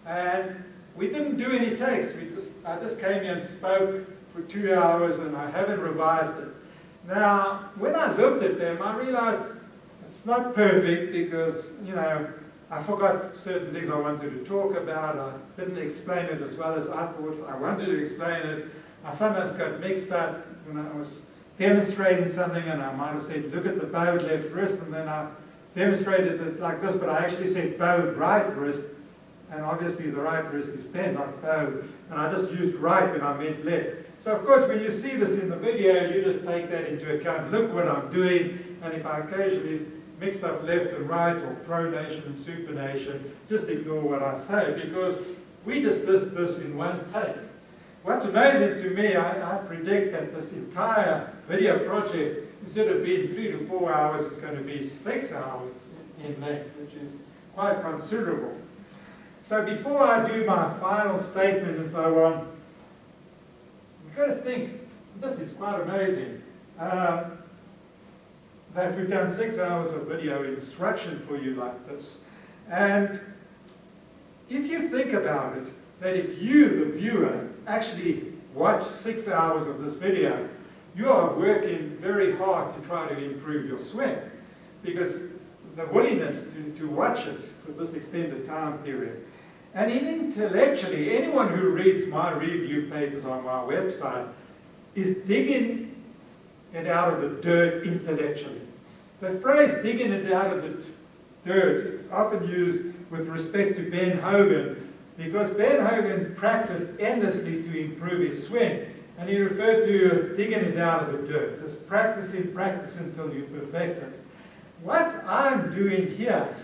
Speaker 1: And we didn't do any takes. I just came here and spoke for 2 hours, and I haven't revised it. Now, when I looked at them, I realized it's not perfect because, you know, I forgot certain things I wanted to talk about. I didn't explain it as well as I thought I wanted to explain it. I sometimes got mixed up when I was demonstrating something, and I might have said, look at the bowed left wrist, and then I demonstrated it like this, but I actually said bowed right wrist, and obviously the right wrist is bent, not bowed, and I just used right when I meant left. So of course when you see this in the video, you just take that into account. Look what I'm doing, and if I occasionally mixed up left and right, or pronation and supination, just ignore what I say, because we just did this in one take. What's amazing to me, I predict that this entire video project, instead of being 3 to 4 hours, is going to be 6 hours in length, which is quite considerable. So before I do my final statement and so on, you've got to think, this is quite amazing, that we've done 6 hours of video instruction for you like this. And if you think about it, that if you, the viewer, actually watch 6 hours of this video, you are working very hard to try to improve your swing, because the willingness to watch it for this extended time period. And intellectually, anyone who reads my review papers on my website is digging it out of the dirt intellectually. The phrase digging it out of the dirt is often used with respect to Ben Hogan, because Ben Hogan practiced endlessly to improve his swing, and he referred to it as digging it out of the dirt, just practice until you perfect it. What I'm doing here,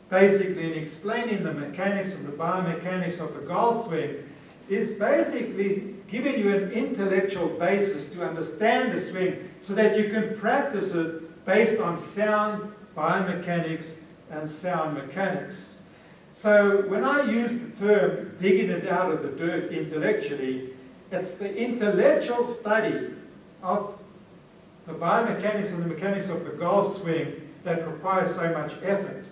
Speaker 1: basically in explaining the mechanics of the biomechanics of the golf swing, is basically giving you an intellectual basis to understand the swing so that you can practice it based on sound biomechanics and sound mechanics. So when I use the term digging it out of the dirt intellectually, it's the intellectual study of the biomechanics and the mechanics of the golf swing that requires so much effort.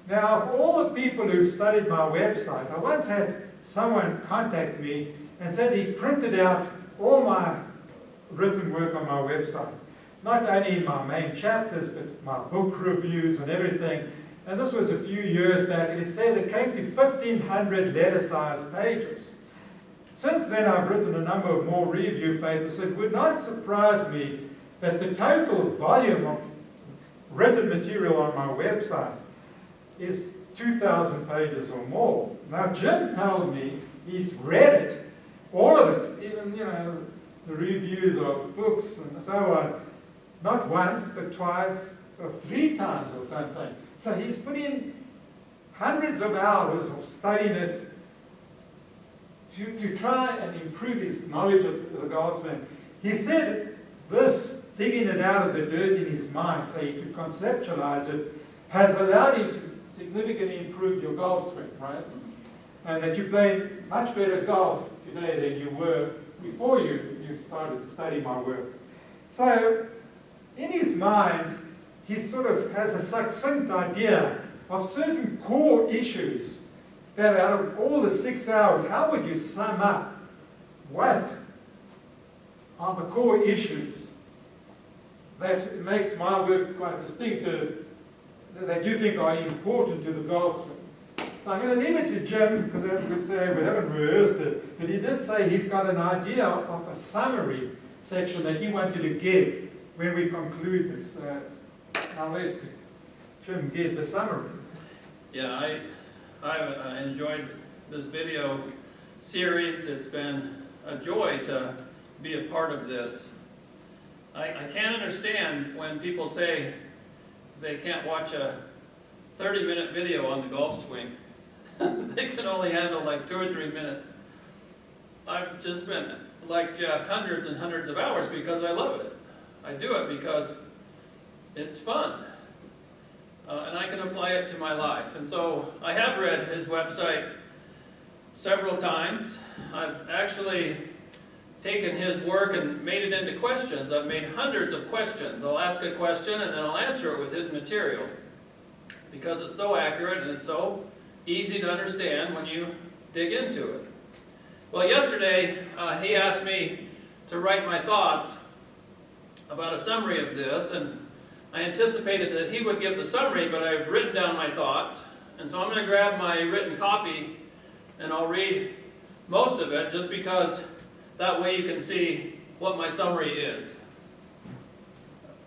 Speaker 1: Now, of all the people who've studied my website, I once had someone contact me and said he printed out all my written work on my website. Not only in my main chapters, but my book reviews and everything. And this was a few years back, and he said it came to 1,500 letter-sized pages. Since then, I've written a number of more review papers. It would not surprise me that the total volume of written material on my website is 2,000 pages or more. Now, Jim told me he's read it, all of it, even, the reviews of books and so on, not once, but twice, or 3 times or something. So he's put in hundreds of hours of studying it to try and improve his knowledge of the golf swing. He said this, digging it out of the dirt in his mind so he could conceptualize it, has allowed him to significantly improve your golf swing, right? And that you play much better golf today than you were before you started to study my work. So, in his mind, he sort of has a succinct idea of certain core issues that out of all the 6 hours, how would you sum up what are the core issues that makes my work quite distinctive, that you think are important to the golf swing? So I'm going to leave it to Jim, because as we say, we haven't rehearsed it, but he did say he's got an idea of a summary section that he wanted to give when we conclude this. I'll let Jim give the summary.
Speaker 2: Yeah, I've enjoyed this video series. It's been a joy to be a part of this. I can't understand when people say they can't watch a 30-minute video on the golf swing. They can only handle like 2 or 3 minutes. I've just spent, like Jeff, hundreds and hundreds of hours because I love it. I do it because it's fun. And I can apply it to my life. And so I have read his website several times. I've actually taken his work and made it into questions. I've made hundreds of questions. I'll ask a question and then I'll answer it with his material, because it's so accurate and it's so easy to understand when you dig into it. Well, yesterday he asked me to write my thoughts about a summary of this, and I anticipated that he would give the summary, but I've written down my thoughts, and so I'm going to grab my written copy and I'll read most of it, just because that way you can see what my summary is.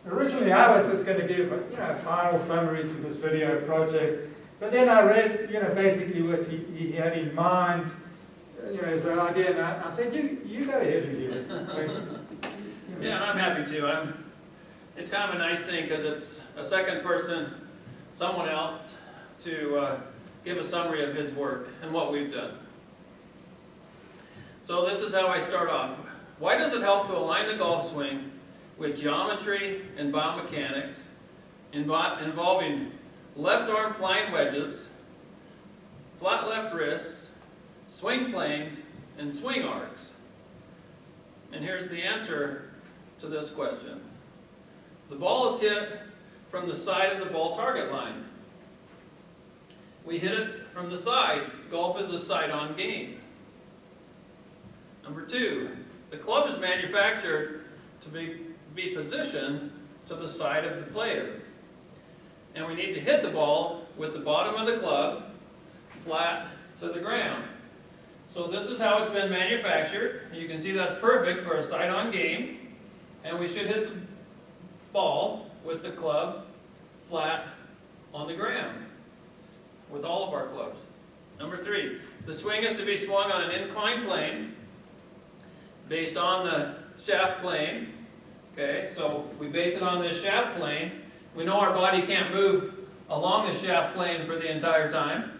Speaker 1: Originally, I was just going to give a final summary to this video project, but then I read basically what he had in mind, his idea, and I said, you go ahead and do it. So,
Speaker 2: yeah, and I'm happy to. It's kind of a nice thing because it's a second person, someone else, to give a summary of his work and what we've done. So this is how I start off. Why does it help to align the golf swing with geometry and biomechanics involving left arm flying wedges, flat left wrists, swing planes, and swing arcs? And here's the answer to this question. The ball is hit from the side of the ball target line. We hit it from the side. Golf is a side-on game. Number 2, the club is manufactured to be positioned to the side of the player. And we need to hit the ball with the bottom of the club flat to the ground. So this is how it's been manufactured. You can see that's perfect for a side-on game. And we should hit the ball with the club flat on the ground with all of our clubs. Number 3, the swing is to be swung on an inclined plane based on the shaft plane. Okay, so we base it on this shaft plane. We know our body can't move along the shaft plane for the entire time.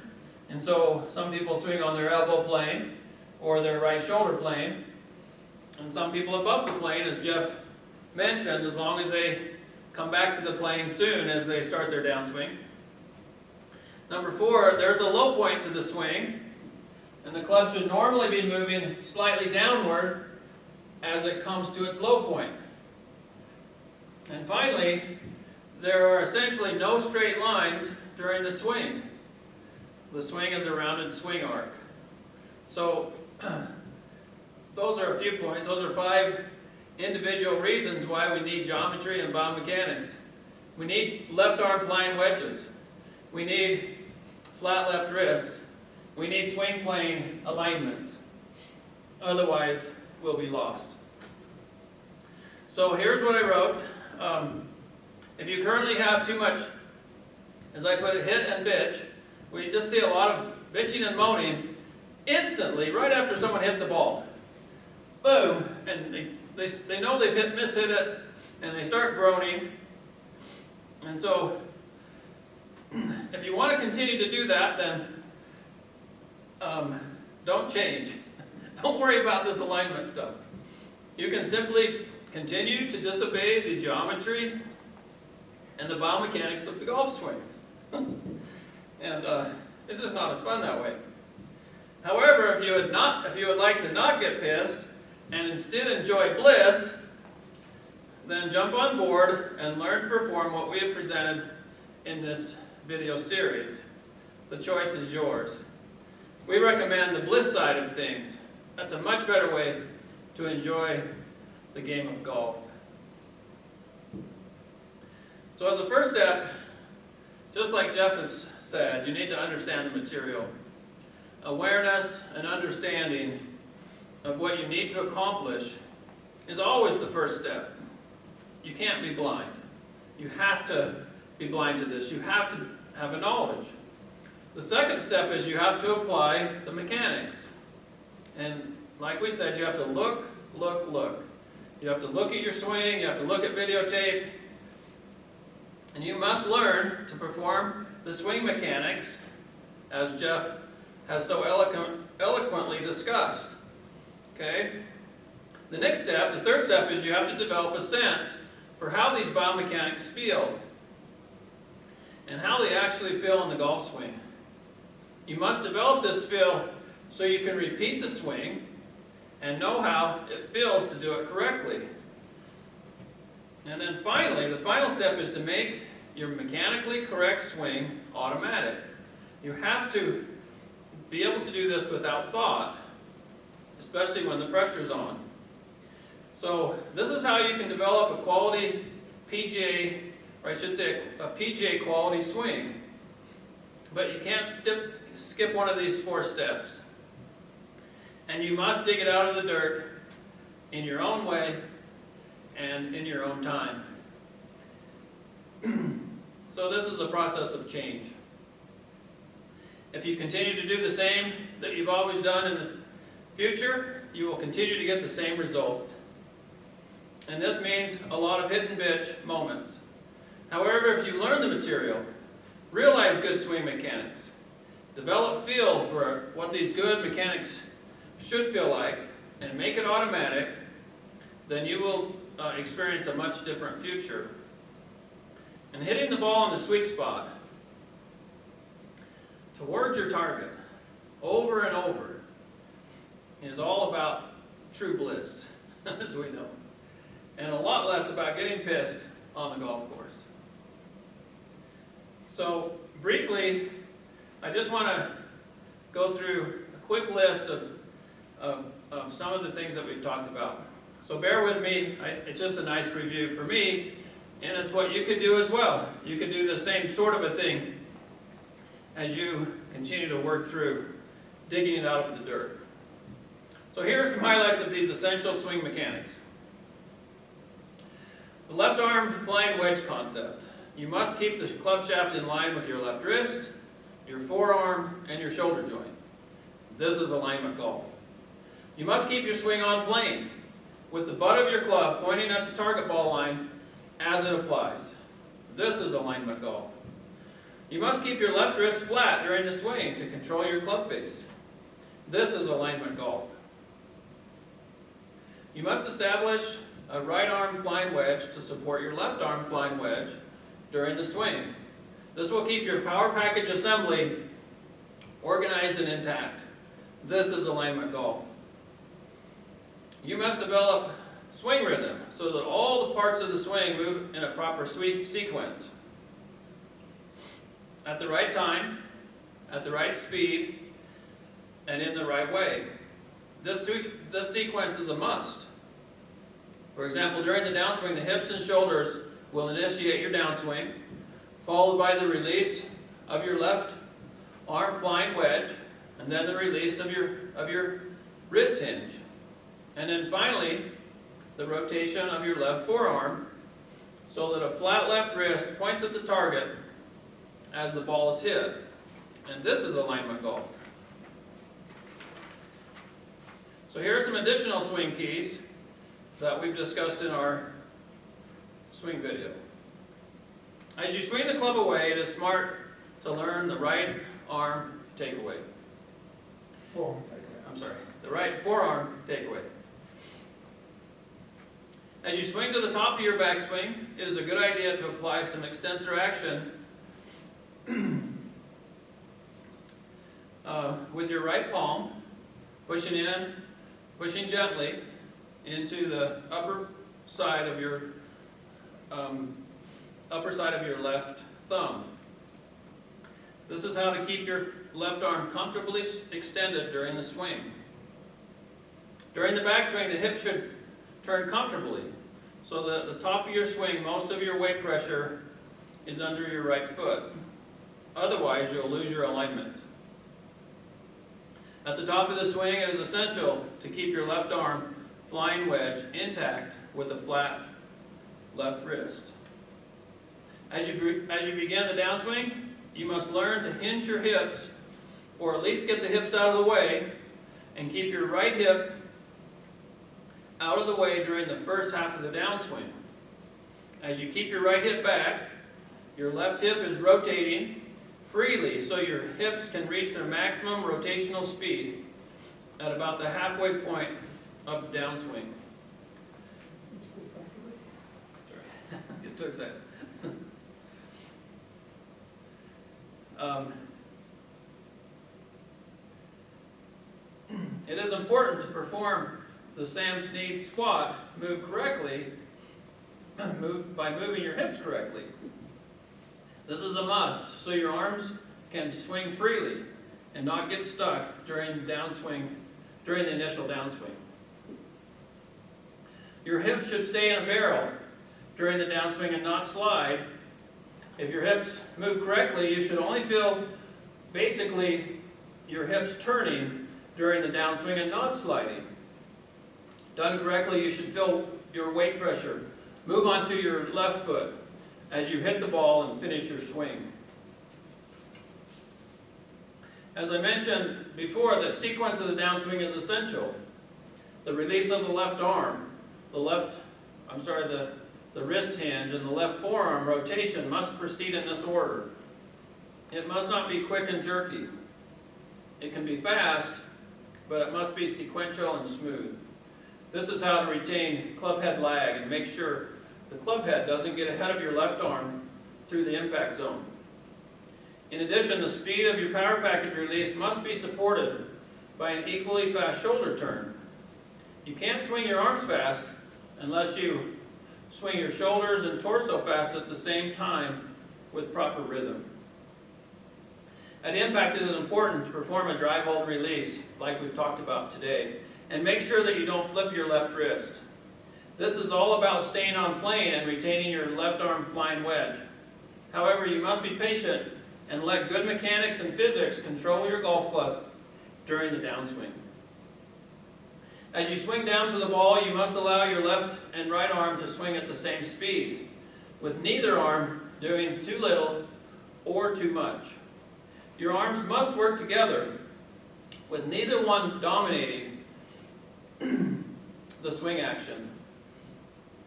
Speaker 2: And so some people swing on their elbow plane or their right shoulder plane. And some people above the plane, as Jeff mentioned, as long as they come back to the plane soon as they start their downswing. Number 4, there's a low point to the swing, and the club should normally be moving slightly downward as it comes to its low point. And finally, there are essentially no straight lines during the swing. The swing is a rounded swing arc. So, those are a few points. Those are 5 individual reasons why we need geometry and biomechanics. We need left arm flying wedges. We need flat left wrists. We need swing plane alignments. Otherwise, we'll be lost. So here's what I wrote. If you currently have too much, as I put it, hit and bitch, we just see a lot of bitching and moaning instantly right after someone hits a ball. Boom, and they know they've mishit it, and they start groaning. And so, if you want to continue to do that, then don't change. Don't worry about this alignment stuff. You can simply continue to disobey the geometry and the biomechanics of the golf swing. And it's just not as fun that way. However, if you would like to not get pissed and instead enjoy bliss, then jump on board and learn to perform what we have presented in this video series. The choice is yours. We recommend the bliss side of things. That's a much better way to enjoy the game of golf. So as a first step, just like Jeff has said, you need to understand the material. Awareness and understanding of what you need to accomplish is always the first step. You can't be blind. You have to be blind to this. You have to have a knowledge. The second step is you have to apply the mechanics. And like we said, you have to look. You have to look at your swing, you have to look at videotape, and you must learn to perform the swing mechanics as Jeff has so eloquently discussed. Okay? The next step, the third step, is you have to develop a sense for how these biomechanics feel and how they actually feel in the golf swing. You must develop this feel so you can repeat the swing and know how it feels to do it correctly. And then finally, the final step is to make your mechanically correct swing automatic. You have to be able to do this without thought, especially when the pressure's on. So this is how you can develop a quality PGA, or I should say a PGA quality swing. But you can't skip one of these 4 steps. And you must dig it out of the dirt in your own way and in your own time. So this is a process of change. If you continue to do the same that you've always done in the future, you will continue to get the same results. And this means a lot of hit and bitch moments. However, if you learn the material, realize good swing mechanics, develop feel for what these good mechanics should feel like, and make it automatic, then you will experience a much different future. And hitting the ball in the sweet spot, towards your target, over and over, is all about true bliss, as we know, and a lot less about getting pissed on the golf course. So, briefly, I just want to go through a quick list of some of the things that we've talked about. So bear with me, it's just a nice review for me, and it's what you could do as well. You could do the same sort of a thing as you continue to work through digging it out of the dirt. So here are some highlights of these essential swing mechanics. The left arm flying wedge concept. You must keep the club shaft in line with your left wrist, your forearm, and your shoulder joint. This is alignment golf. You must keep your swing on plane, with the butt of your club pointing at the target ball line as it applies. This is alignment golf. You must keep your left wrist flat during the swing to control your club face. This is alignment golf. You must establish a right arm flying wedge to support your left arm flying wedge during the swing. This will keep your power package assembly organized and intact. This is alignment golf. You must develop swing rhythm so that all the parts of the swing move in a proper sequence. At the right time, at the right speed, and in the right way. This sequence is a must. For example, during the downswing, the hips and shoulders will initiate your downswing, followed by the release of your left arm flying wedge, and then the release of your wrist hinge. And then finally, the rotation of your left forearm so that a flat left wrist points at the target as the ball is hit. And this is alignment golf. So here are some additional swing keys that we've discussed in our swing video. As you swing the club away, it is smart to learn the right arm takeaway. The right forearm takeaway. As you swing to the top of your backswing, it is a good idea to apply some extensor action with your right palm, pushing gently into the upper side of your left thumb. This is how to keep your left arm comfortably extended during the swing. During the backswing, the hip should turn comfortably so that at the top of your swing, most of your weight pressure is under your right foot. Otherwise, you'll lose your alignment. At the top of the swing, it is essential to keep your left arm flying wedge intact with a flat left wrist. As you begin the downswing, you must learn to hinge your hips, or at least get the hips out of the way, and keep your right hip out of the way during the first half of the downswing. As you keep your right hip back, your left hip is rotating freely so your hips can reach their maximum rotational speed at about the halfway point of the downswing. Sorry, get too excited. It is important to perform the Sam Snead squat move correctly by moving your hips correctly. This is a must so your arms can swing freely and not get stuck during the initial downswing. Your hips should stay in a barrel during the downswing and not slide. If your hips move correctly, you should only feel basically your hips turning during the downswing and not sliding. Done correctly, you should feel your weight pressure move onto your left foot as you hit the ball and finish your swing. As I mentioned before, the sequence of the downswing is essential. The release of the left arm, the wrist hinge, and the left forearm rotation must proceed in this order. It must not be quick and jerky. It can be fast, but it must be sequential and smooth. This is how to retain club head lag and make sure the club head doesn't get ahead of your left arm through the impact zone. In addition, the speed of your power package release must be supported by an equally fast shoulder turn. You can't swing your arms fast unless you swing your shoulders and torso fast at the same time with proper rhythm. At impact, it is important to perform a drive hold release like we've talked about today, and make sure that you don't flip your left wrist. This is all about staying on plane and retaining your left arm flying wedge. However, you must be patient and let good mechanics and physics control your golf club during the downswing. As you swing down to the ball, you must allow your left and right arm to swing at the same speed, with neither arm doing too little or too much. Your arms must work together, with neither one dominating the swing action.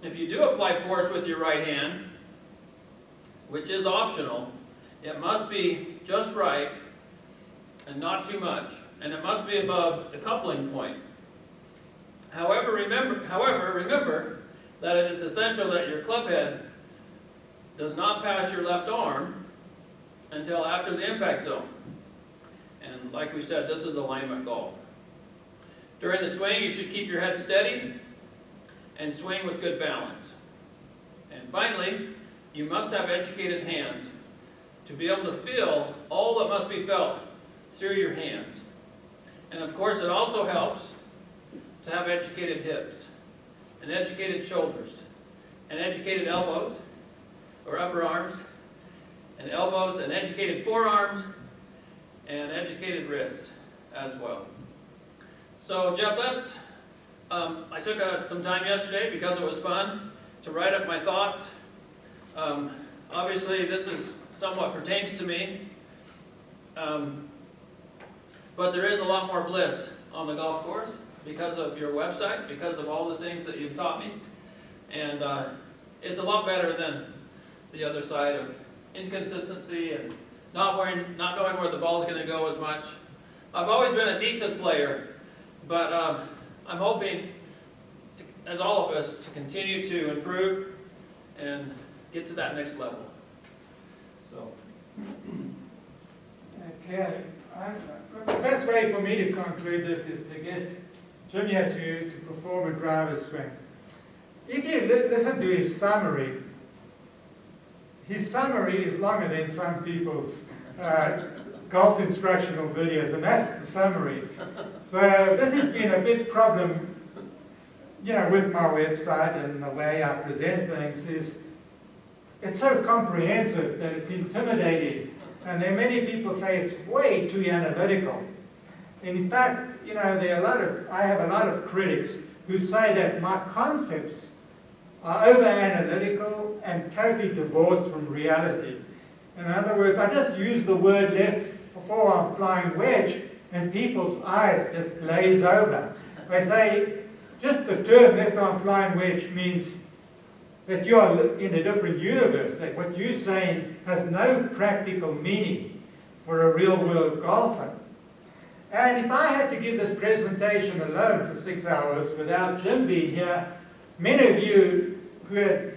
Speaker 2: If you do apply force with your right hand, which is optional, it must be just right and not too much, and it must be above the coupling point. However, remember, that it is essential that your club head does not pass your left arm until after the impact zone. And like we said, this is alignment golf. During the swing, you should keep your head steady and swing with good balance. And finally, you must have educated hands to be able to feel all that must be felt through your hands. And of course, it also helps to have educated hips, and educated shoulders, and educated elbows, or upper arms, and elbows, and educated forearms, and educated wrists as well. So Jeff, that's, I took some time yesterday because it was fun to write up my thoughts. Obviously this is somewhat pertains to me, but there is a lot more bliss on the golf course because of your website, because of all the things that you've taught me, and it's a lot better than the other side of inconsistency and not knowing where the ball's going to go as much. I've always been a decent player, but I'm hoping, as all of us, to continue to improve and get to that next level. So.
Speaker 1: Okay, the best way for me to conclude this is to get Jim here to perform a driver's swing. If you listen to his summary is longer than some people's golf instructional videos, and that's the summary. So this has been a big problem, you know, with my website and the way I present things is it's so comprehensive that it's intimidating. And there are many people say it's way too analytical. In fact, you know, I have a lot of critics who say that my concepts are over-analytical and totally divorced from reality. In other words, I just use the word left forearm flying wedge and people's eyes just glaze over. They say just the term left arm flying wedge means that you're in a different universe, that what you're saying has no practical meaning for a real-world golfer. And if I had to give this presentation alone for 6 hours without Jim being here, many of you who had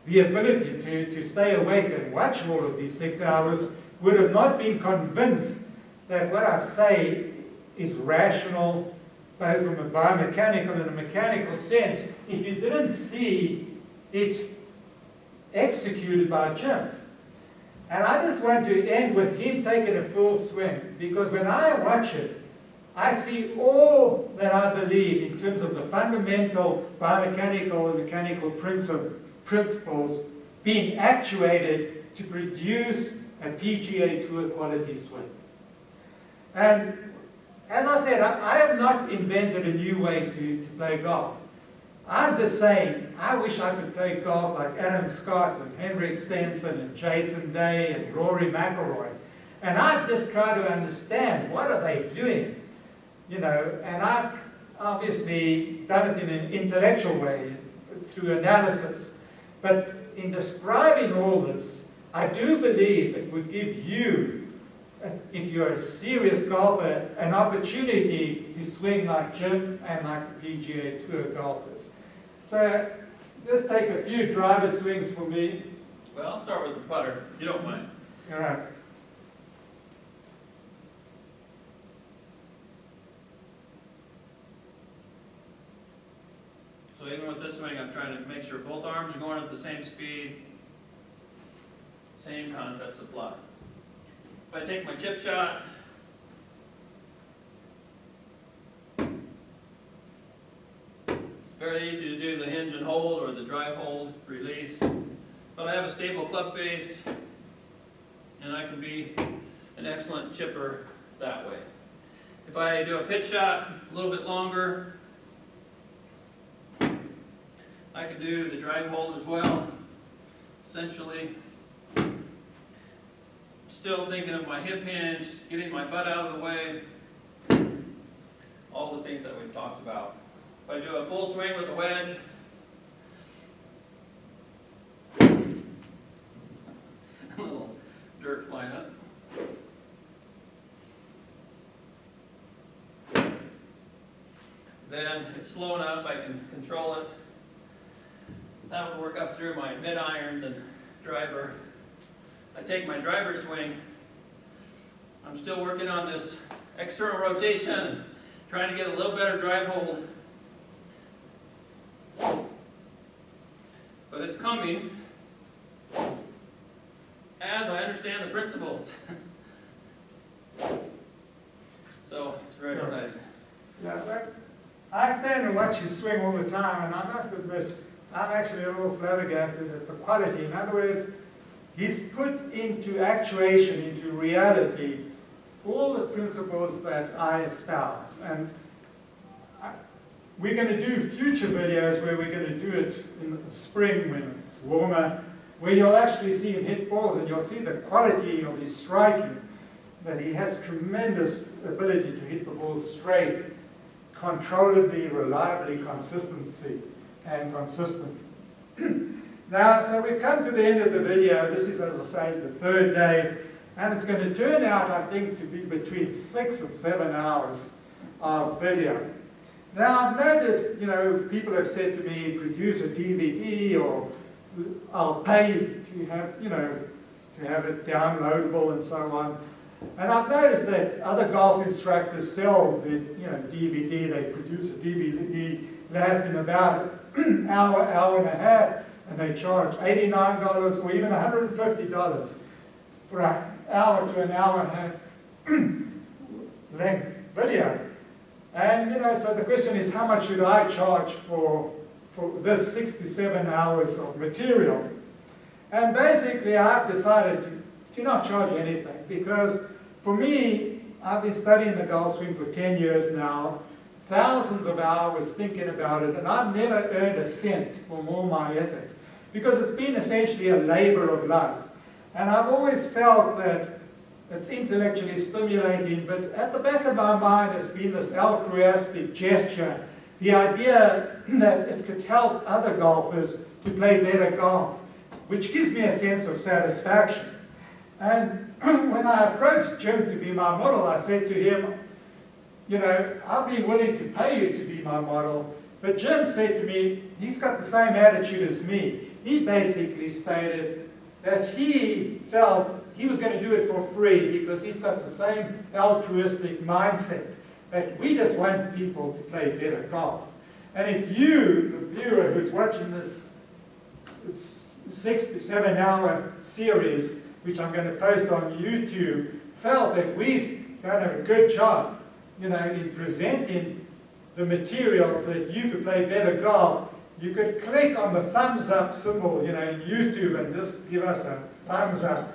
Speaker 1: the ability to stay awake and watch all of these 6 hours would have not been convinced that what I say is rational, both from a biomechanical and a mechanical sense, if you didn't see it executed by Jim. And I just want to end with him taking a full swing, because when I watch it, I see all that I believe in terms of the fundamental biomechanical and mechanical principles being actuated to produce a PGA Tour quality swing. And as I said, I have not invented a new way to play golf. I'm just saying, I wish I could play golf like Adam Scott and Henrik Stenson and Jason Day and Rory McIlroy. And I've just tried to understand, what are they doing? You know, and I've obviously done it in an intellectual way, through analysis. But in describing all this, I do believe it would give you, if you're a serious golfer, an opportunity to swing like Jim and like the PGA Tour golfers. So just take a few driver swings for me.
Speaker 2: Well, I'll start with the putter, if you don't mind.
Speaker 1: All right.
Speaker 2: So even with this swing, I'm trying to make sure both arms are going at the same speed. Same concepts apply. If I take my chip shot, it's very easy to do the hinge and hold or the drive hold, release. But I have a stable club face, and I can be an excellent chipper that way. If I do a pitch shot a little bit longer, I can do the drive hold as well. Essentially, still thinking of my hip hinge, getting my butt out of the way, all the things that we've talked about. If I do a full swing with a wedge, a little dirt flying up. Then it's slow enough, I can control it. that would work up through my mid-irons and driver. I take my driver swing. I'm still working on this external rotation and trying to get a little better drive hold. But it's coming as I understand the principles. So it's very exciting.
Speaker 1: Yeah, but I stand and watch you swing all the time, and I must admit, I'm actually a little flabbergasted at the quality. In other words, he's put into actuation, into reality, all the principles that I espouse. And we're going to do future videos where we're going to do it in the spring when it's warmer, where you'll actually see him hit balls and you'll see the quality of his striking, that he has tremendous ability to hit the ball straight, controllably, reliably, consistency, and consistent. Now, so we've come to the end of the video. This is, as I say, the third day, and it's going to turn out, I think, to be between 6 and 7 hours of video. Now, I've noticed, people have said to me, produce a DVD, or I'll pay to have, to have it downloadable and so on. And I've noticed that other golf instructors sell the DVD. They produce a DVD lasting about an hour, hour and a half, and they charge $89 or even $150 for an hour to an hour and a half length video. And so the question is, how much should I charge for this 6 to 7 hours of material? And basically, I've decided to not charge anything, because for me, I've been studying the golf swing for 10 years now, thousands of hours thinking about it, and I've never earned a cent for all my effort, because it's been essentially a labor of love. And I've always felt that it's intellectually stimulating, but at the back of my mind has been this altruistic gesture, the idea that it could help other golfers to play better golf, which gives me a sense of satisfaction. And when I approached Jim to be my model, I said to him, I'll be willing to pay you to be my model. But Jim said to me, he's got the same attitude as me. He basically stated that he felt he was going to do it for free because he's got the same altruistic mindset, that we just want people to play better golf. And if you, the viewer who's watching this 6 to 7 hour series, which I'm going to post on YouTube, felt that we've done a good job, in presenting the materials so that you could play better golf, you could click on the thumbs up symbol, in YouTube, and just give us a thumbs up.